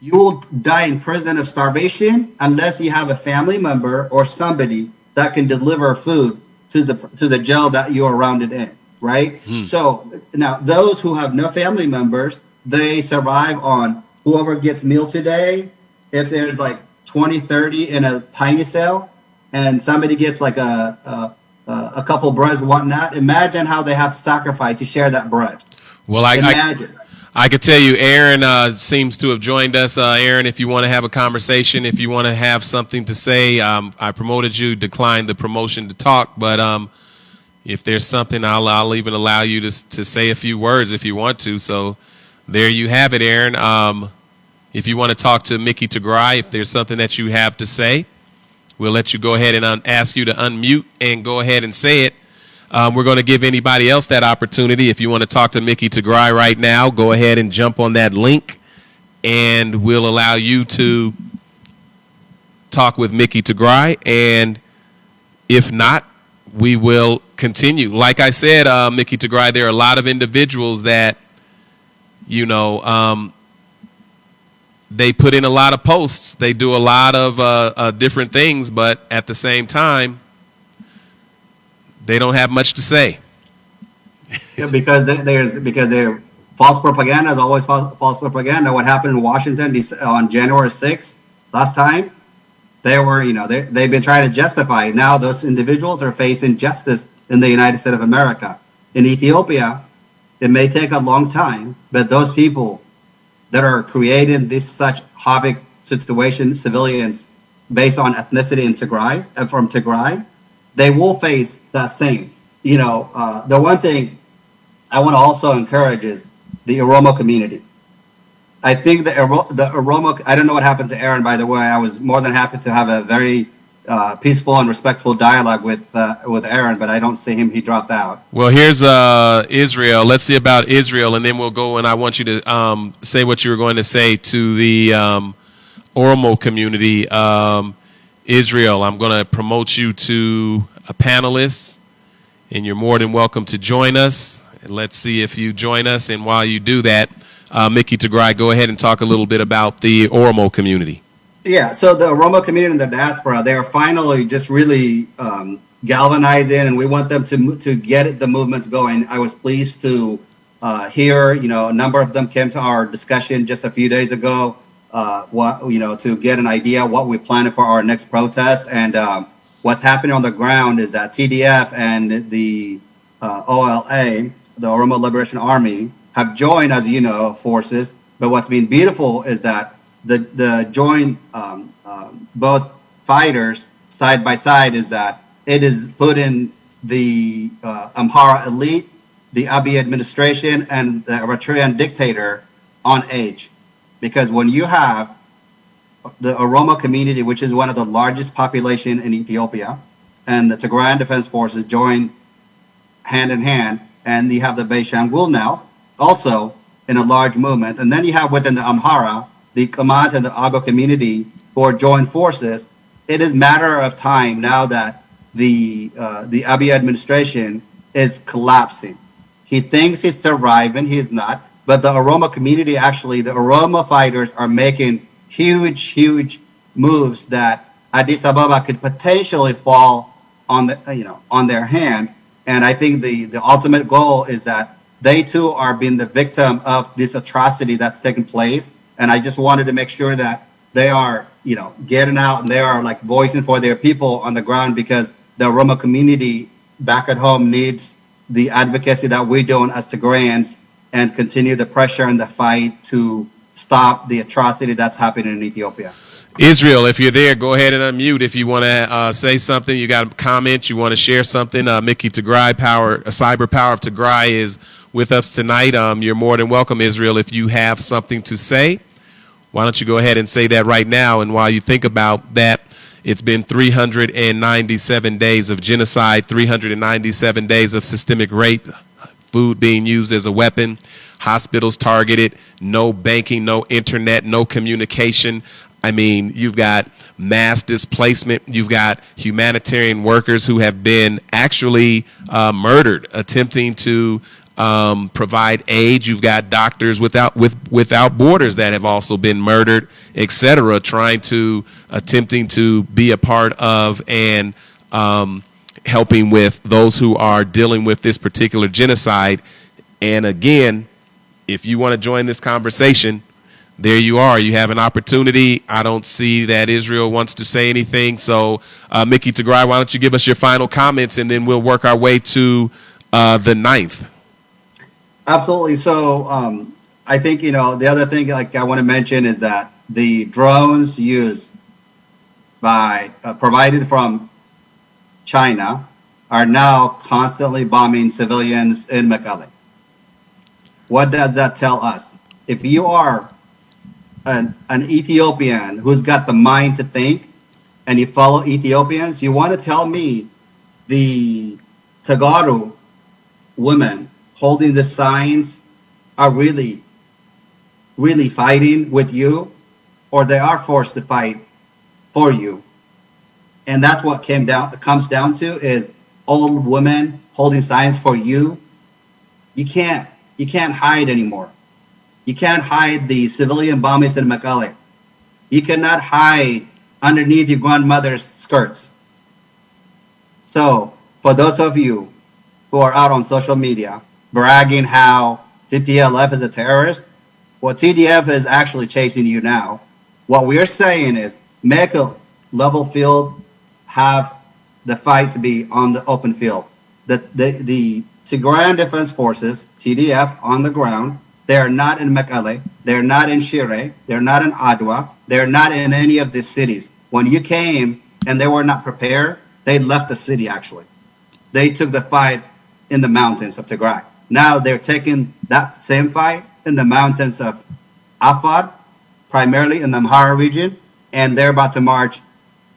you will die in prison of starvation unless you have a family member or somebody that can deliver food to the jail that you are rounded in, right? So now those who have no family members, they survive on whoever gets meal today. If there's like 20, 30 in a tiny cell and somebody gets like a couple breads and whatnot, imagine how they have to sacrifice to share that bread. Well, imagine. I could tell you, Aaron seems to have joined us. Aaron, if you want to have a conversation, if you want to have something to say, I promoted you, declined the promotion to talk, but if there's something, I'll even allow you to say a few words if you want to. So there you have it, Aaron. If you want to talk to Mickey Tigrai, if there's something that you have to say, we'll let you go ahead and ask you to unmute and go ahead and say it. We're going to give anybody else that opportunity. If you want to talk to Mickey Tigrai right now, go ahead and jump on that link, and we'll allow you to talk with Mickey Tigrai. And if not, we will continue. Like I said, Mickey Tigrai, there are a lot of individuals that, they put in a lot of posts. They do a lot of different things, but at the same time, they don't have much to say. Yeah, because they're false propaganda is always false propaganda. What happened in Washington on January 6th last time, they've been trying to justify it. Now those individuals are facing justice in the United States of America. In Ethiopia, it may take a long time, but those people that are creating this such havoc situation, civilians based on ethnicity in Tigray, from Tigray, they will face that same. The one thing I want to also encourage is the Oromo community. I think the Oromo, I don't know what happened to Aaron, by the way. I was more than happy to have a very peaceful and respectful dialogue with Aaron, but I don't see him. He dropped out. Well, here's Israel. Let's see about Israel, and then we'll go, and I want you to say what you were going to say to the Oromo community. Israel, I'm going to promote you to a panelist, and you're more than welcome to join us. And let's see if you join us, and while you do that, Mickey Tigrai, go ahead and talk a little bit about the Oromo community. Yeah, so the Oromo community in the diaspora, they are finally just really galvanizing, and we want them to get the movements going. I was pleased to hear, a number of them came to our discussion just a few days ago, to get an idea what we're planning for our next protest. And what's happening on the ground is that TDF and the OLA, the Oromo Liberation Army, have joined, as you know, forces. But what's been beautiful is that the joint both fighters side by side is that it is putting the Amhara elite, the Abiy administration, and the Eritrean dictator on edge. Because when you have the Oromo community, which is one of the largest population in Ethiopia, and the Tigrayan Defense Forces join hand in hand, and you have the Benishangul now also in a large movement, and then you have within the Amhara, the Kamat and the Ago community who are joined forces. It is a matter of time now that the Abiy administration is collapsing. He thinks he's surviving, he is not. But the Oromo community, actually, the Oromo fighters are making huge moves that Addis Ababa could potentially fall on their hand. And I think the ultimate goal is that they too are being the victim of this atrocity that's taken place. And I just wanted to make sure that they are getting out and they are like voicing for their people on the ground because the Roma community back at home needs the advocacy that we're doing as Tigrayans and continue the pressure and the fight to stop the atrocity that's happening in Ethiopia. Israel, if you're there, go ahead and unmute. If you want to say something, you got a comment, you want to share something. Mickey Tigrai, Cyber Power of Tigray, is with us tonight. You're more than welcome, Israel, if you have something to say. Why don't you go ahead and say that right now? And while you think about that, it's been 397 days of genocide, 397 days of systemic rape, food being used as a weapon, hospitals targeted, no banking, no internet, no communication. I mean, you've got mass displacement. You've got humanitarian workers who have been actually murdered attempting to provide aid. You've got doctors without borders that have also been murdered, etc., attempting to be a part of and helping with those who are dealing with this particular genocide. And again, if you want to join this conversation, there you are. You have an opportunity. I don't see that Israel wants to say anything. So, Mickey Tigrai, why don't you give us your final comments, and then we'll work our way to the 9th. Absolutely. So I think, the other thing like I want to mention is that the drones used provided from China are now constantly bombing civilians in Mekelle. What does that tell us? If you are an Ethiopian who's got the mind to think and you follow Ethiopians, you want to tell me the Tagaru women holding the signs are really fighting with you, or they are forced to fight for you. And that's what comes down to is old women holding signs for you. You can't hide anymore. You can't hide the civilian bombings in Mekelle. You cannot hide underneath your grandmother's skirts. So for those of you who are out on social media bragging how TPLF is a terrorist, well, TDF is actually chasing you now. What we're saying is make a level field, have the fight to be on the open field. The Tigrayan Defense Forces, TDF, on the ground, they are not in Mekelle, they're not in Shire, they're not in Adwa, they're not in any of these cities. When you came and they were not prepared, they left the city actually. They took the fight in the mountains of Tigray. Now they're taking that same fight in the mountains of Afad, primarily in the Amhara region, and they're about to march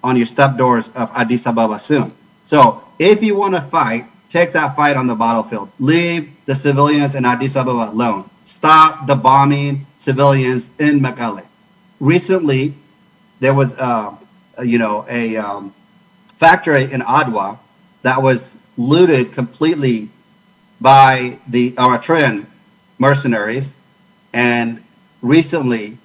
on your step doors of Addis Ababa soon. So if you want to fight, take that fight on the battlefield. Leave the civilians in Addis Ababa alone. Stop the bombing civilians in Mekelle. Recently, there was a factory in Adwa that was looted completely by the Eritrean mercenaries, and recently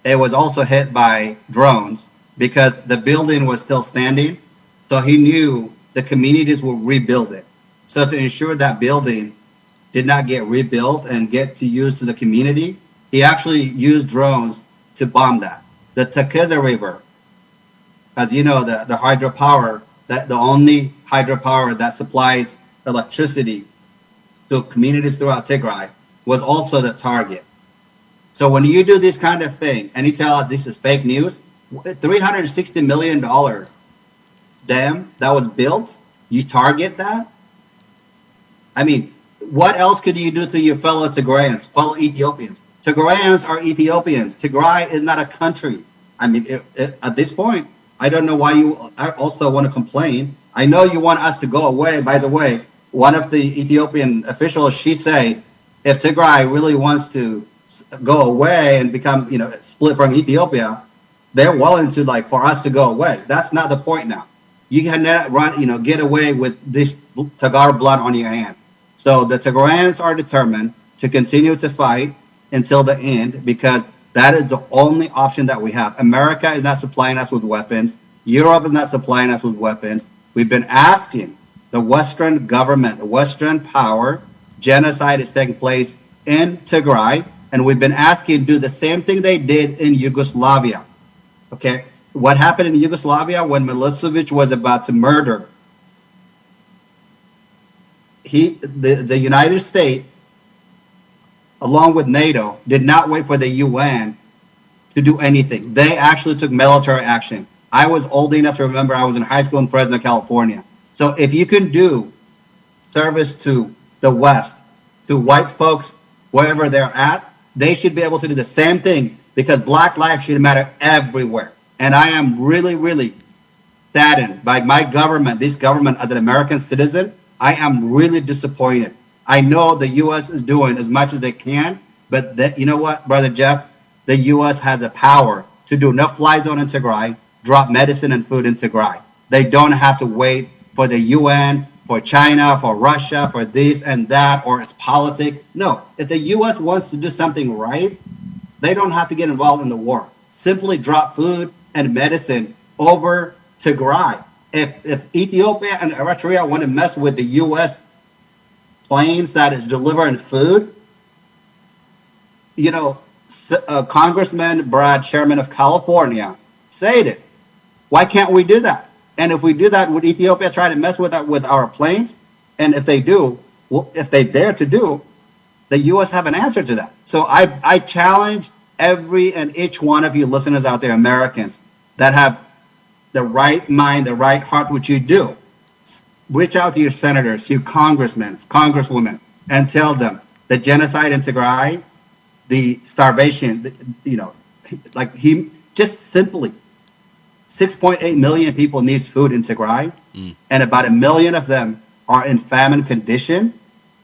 it was also hit by drones because the building was still standing. So he knew the communities will rebuild it. So to ensure that building did not get rebuilt and get to use to the community, he actually used drones to bomb that. The Tekeza River, as you know, the hydropower, the only hydropower that supplies electricity to communities throughout Tigray, was also the target. So when you do this kind of thing and you tell us this is fake news, $360 million dam that was built, you target that? I mean, what else could you do to your fellow Tigrayans, fellow Ethiopians? Tigrayans are Ethiopians. Tigray is not a country. I mean, at this point, I don't know why you also want to complain. I know you want us to go away. By the way, one of the Ethiopian officials, she said, if Tigray really wants to go away and become, split from Ethiopia, they're willing to, for us to go away. That's not the point now. You cannot get away with this Tagar blood on your hand. So the Tigrayans are determined to continue to fight until the end because that is the only option that we have. America is not supplying us with weapons. Europe is not supplying us with weapons. We've been asking the Western government, the Western power, genocide is taking place in Tigray, and we've been asking to do the same thing they did in Yugoslavia. Okay? what happened in Yugoslavia when Milosevic was about to murder, the United States, along with NATO, did not wait for the UN to do anything. They actually took military action. I was old enough to remember I was in high school in Fresno, California. So if you can do service to the West, to white folks, wherever they're at, they should be able to do the same thing, because black lives should matter everywhere. And I am really, really saddened by my government, this government as an American citizen. I am really disappointed. I know the U.S. is doing as much as they can, but you know what, Brother Jeff? The U.S. has the power to do no-fly zone in Tigray, drop medicine and food in Tigray. They don't have to wait for the UN, for China, for Russia, for this and that, or its politics. No, if the U.S. wants to do something right, they don't have to get involved in the war. Simply drop food and medicine over Tigray. If Ethiopia and Eritrea want to mess with the U.S. planes that is delivering food, you know, Congressman Brad Sherman of California said it. Why can't we do that? And if we do that, would Ethiopia try to mess with our planes? And if they do, well, if they dare to do, the U.S. have an answer to that. So I challenge every and each one of you listeners out there, Americans, that have the right mind, the right heart, which you do. Reach out to your senators, your congressmen, congresswomen, and tell them the genocide in Tigray, the starvation, you know, like just simply 6.8 million people needs food in Tigray, and about 1 million of them are in famine condition.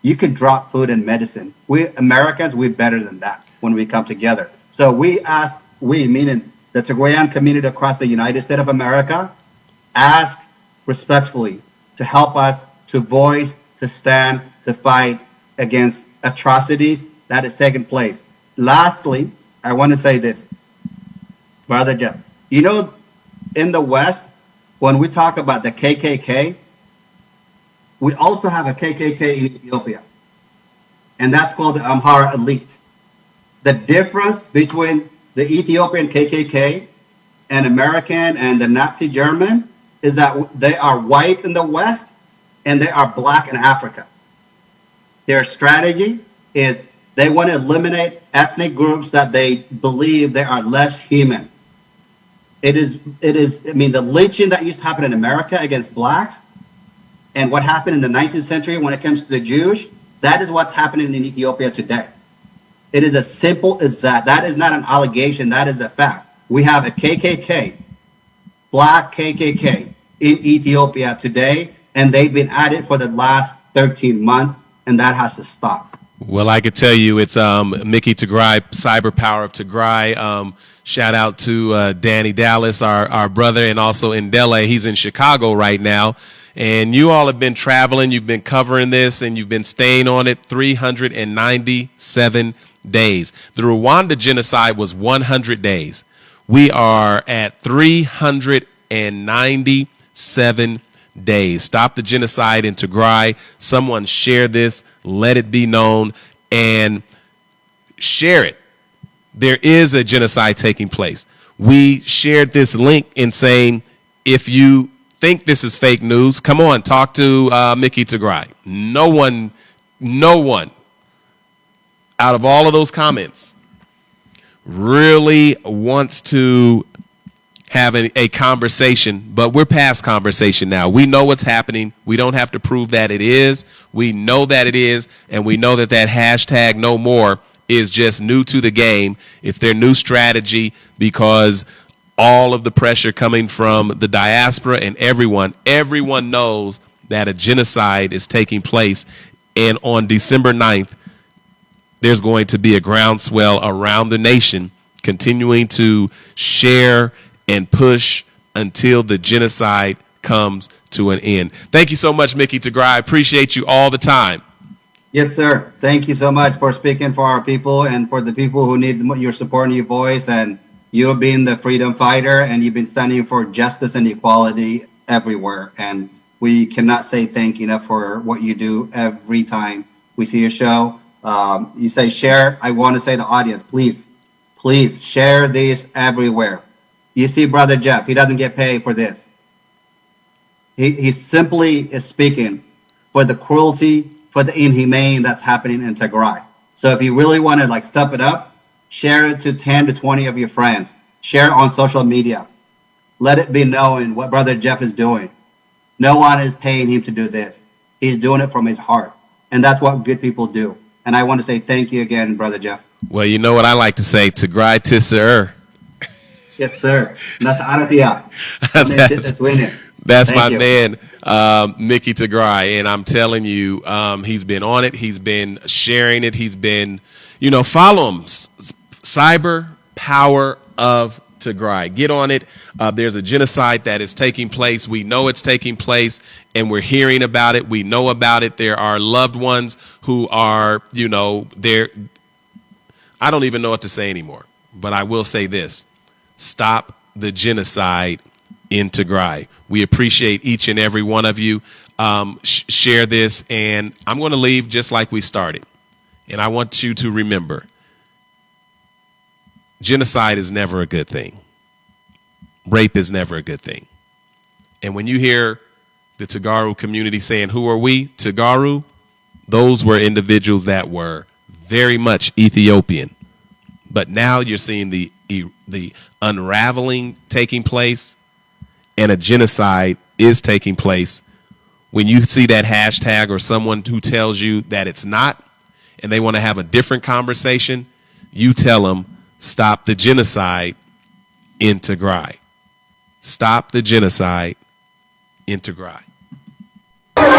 You can drop food and medicine. We Americans, we're better than that when we come together. So we meaning the Tigrayan community across the United States of America, ask respectfully to help us to voice, to stand, to fight against atrocities that is taking place. Lastly, I want to say this, Brother Jeff. You know, in the West, when we talk about the KKK, we also have a KKK in Ethiopia, and that's called the Amhara elite. The difference between the Ethiopian KKK and American and the Nazi German is that they are white in the West and they are black in Africa. Their strategy is they want to eliminate ethnic groups that they believe they are less human. It is, I mean, the lynching that used to happen in America against blacks and what happened in the 19th century when it comes to the Jewish, that is what's happening in Ethiopia today. It is as simple as that. That is not an allegation. That is a fact. We have a KKK, black KKK in Ethiopia today, and they've been at it for the last 13 months, and that has to stop. Well, I could tell you it's Mickey Tigrai, Cyber Power of Tigrai. Shout out to Danny Dallas, our brother, and also Ndele. He's in Chicago right now. And you all have been traveling. You've been covering this, and you've been staying on it 397 days. The Rwanda genocide was 100 days. We are at 397 days. Stop the genocide in Tigray. Someone share this. Let it be known and share it. There is a genocide taking place. We shared this link in saying, if you think this is fake news, come on, talk to Mickey Tigrai. No one out of all of those comments really wants to have a conversation, but we're past conversation now. We know what's happening. We don't have to prove that it is. We know that it is, and we know that hashtag no more is just new to the game. It's their new strategy because all of the pressure coming from the diaspora and everyone knows that a genocide is taking place. And on December 9th, there's going to be a groundswell around the nation continuing to share and push until the genocide comes to an end. Thank you so much, Mickey Tigrai. I appreciate you all the time. Yes, sir. Thank you so much for speaking for our people and for the people who need your support and your voice. And you have been the freedom fighter, and you've been standing for justice and equality everywhere. And we cannot say thank you enough for what you do every time we see your show. You say share. I want to say to the audience, please share this everywhere. You see, Brother Jeff, he doesn't get paid for this. He simply is speaking for the cruelty, for the inhumane that's happening in Tigray. So if you really want to like step it up, share it to 10 to 20 of your friends. Share it on social media. Let it be known what Brother Jeff is doing. No one is paying him to do this. He's doing it from his heart. And that's what good people do. And I want to say thank you again, Brother Jeff. Well, you know what I like to say, Tigray Tisser. Yes, sir. That's Aratia. That's winning. That's Thank my you. man, Mickey Tigray. And I'm telling you, he's been on it. He's been sharing it. He's been, follow him. Cyber Power of Tigray. Get on it. There's a genocide that is taking place. We know it's taking place, and we're hearing about it. We know about it. There are loved ones who are, they're, I don't even know what to say anymore. But I will say this. Stop the genocide in Tigray. We appreciate each and every one of you. Share this, and I'm going to leave just like we started. And I want you to remember, genocide is never a good thing. Rape is never a good thing. And when you hear the Tigray community saying, who are we? Tigray, those were individuals that were very much Ethiopian. But now you're seeing the unraveling taking place, and a genocide is taking place. When you see that hashtag or someone who tells you that it's not, and they want to have a different conversation, you tell them, stop the genocide in Tigray. Stop the genocide in Tigray. Allow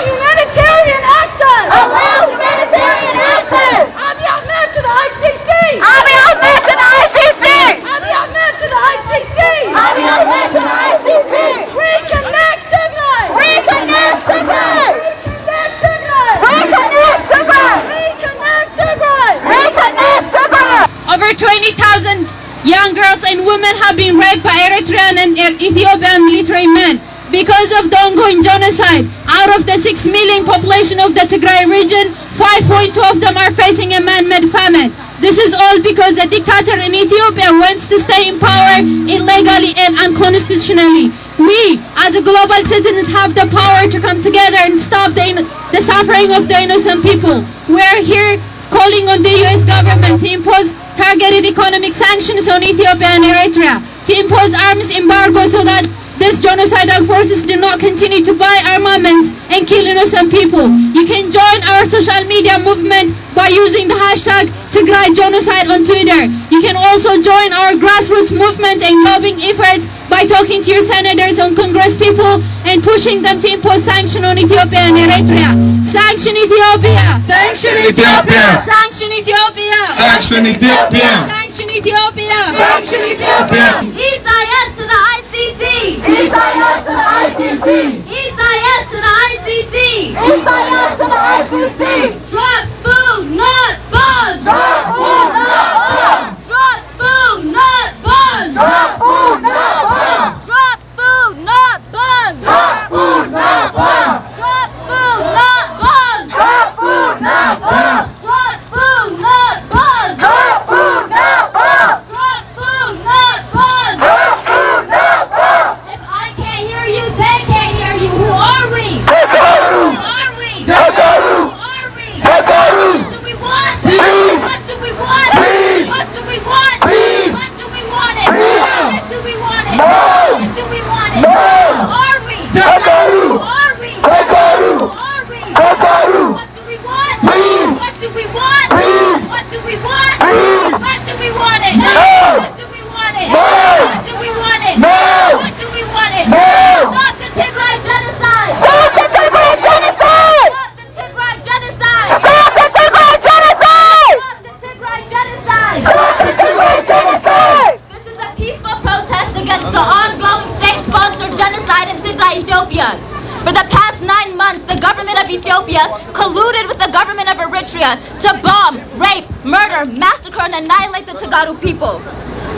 humanitarian access! Allow humanitarian access! Abiy Ahmed to the ICC! Abiy Ahmed to the ICC! Abiy Ahmed to the ICC! Abiy Ahmed to the ICC! Reconnect Tigray! Reconnect Tigray! Reconnect Tigray! Reconnect Tigray! Reconnect Tigray! Reconnect Tigray! Over 20,000 young girls and women have been raped by Eritrean and Ethiopian military men. Because of the ongoing genocide, out of the 6 million population of the Tigray region, 5.2 of them are facing a man-made famine. This is all because the dictator in Ethiopia wants to stay in power illegally and unconstitutionally. We, as a global citizens, have the power to come together and stop the suffering of the innocent people. We are here calling on the U.S. government to impose targeted economic sanctions on Ethiopia and Eritrea, to impose arms embargo so that these genocidal forces do not continue to buy armaments and kill innocent people. You can join our social media movement by using the hashtag Tigrai Genocide on Twitter. You can also join our grassroots movement and lobbying efforts by talking to your senators and Congress people and pushing them to impose sanctions on Ethiopia and Eritrea. Sanction Ethiopia! Sanction Ethiopia! Sanction Ethiopia! Sanction Ethiopia! Sanction Ethiopia! Sanction Ethiopia! Isaias to the ICC! Isaiah to the ICC! Isaias to the ICC! Isaiah to the ICC! Drop food, not bombs! Drop food, not bombs! Drop food, not bombs! Drop food, not bombs! Drop food, not bombs! Drop food, not bombs! Drop food, not bombs! Drop food, not bombs! Drop food, not bombs! Drop food, not bombs! Drop food, not bombs! Drop food, not bombs! If I can't hear you, they can't hear you. Who are we? Tigray! Who are we? Tigray! Who are we? Tigray! What do we want? Peace! What do we want? Peace! What do we want? Peace! What do we want it? Freedom! What do we want it? No! What do we want it? No! Who are we? Tigray! Who are we? Tigray! Who are we? Tigray! What do we want? Peace! What do we want? Peace! What do we want? Peace! What do we want it? No! What do we want it? No! What do we want it? No! What do we want it? No! Stop the Tigray genocide! Stop the Tigray genocide! Stop the Tigray genocide! Stop the Tigray genocide! Stop the Tigray genocide! Stop the Tigray genocide! This is a peaceful protest against the ongoing state-sponsored genocide in Tigray, Ethiopia. For the past 9 months, the government of Ethiopia colluded with the government of Eritrea to bomb, rape, murder, massacre, and annihilate the Tigray people.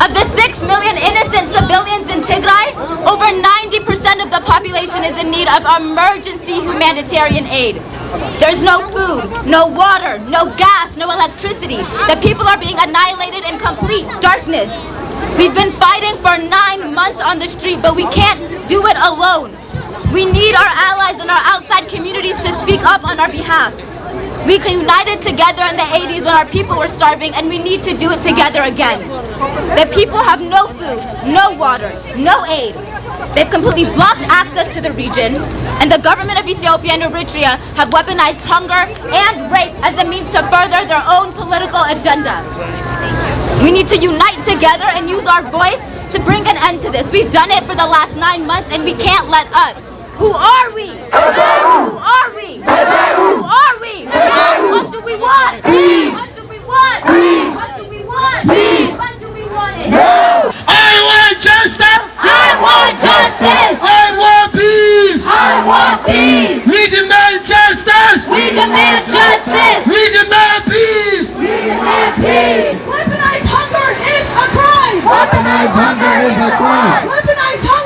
Of the 6 million innocent civilians in Tigray, over 90% of the population is in need of emergency humanitarian aid. There's no food, no water, no gas, no electricity. The people are being annihilated in complete darkness. We've been fighting for 9 months on the street, but we can't do it alone. We need our allies and our outside communities to speak up on our behalf. We united together in the 80s when our people were starving, and we need to do it together again. The people have no food, no water, no aid. They've completely blocked access to the region, and the government of Ethiopia and Eritrea have weaponized hunger and rape as a means to further their own political agenda. We need to unite together and use our voice to bring an end to this. We've done it for the last 9 months, and we can't let up. Who are we? Who are we? Who are we? What do we want? What do we want? What do we want? What do we want it? I want justice! I want justice! I want peace! I want peace! We demand justice! We demand justice! We demand peace! We demand peace! Weaponized hunger is a crime! Weaponized hunger is a crime! Weaponized hunger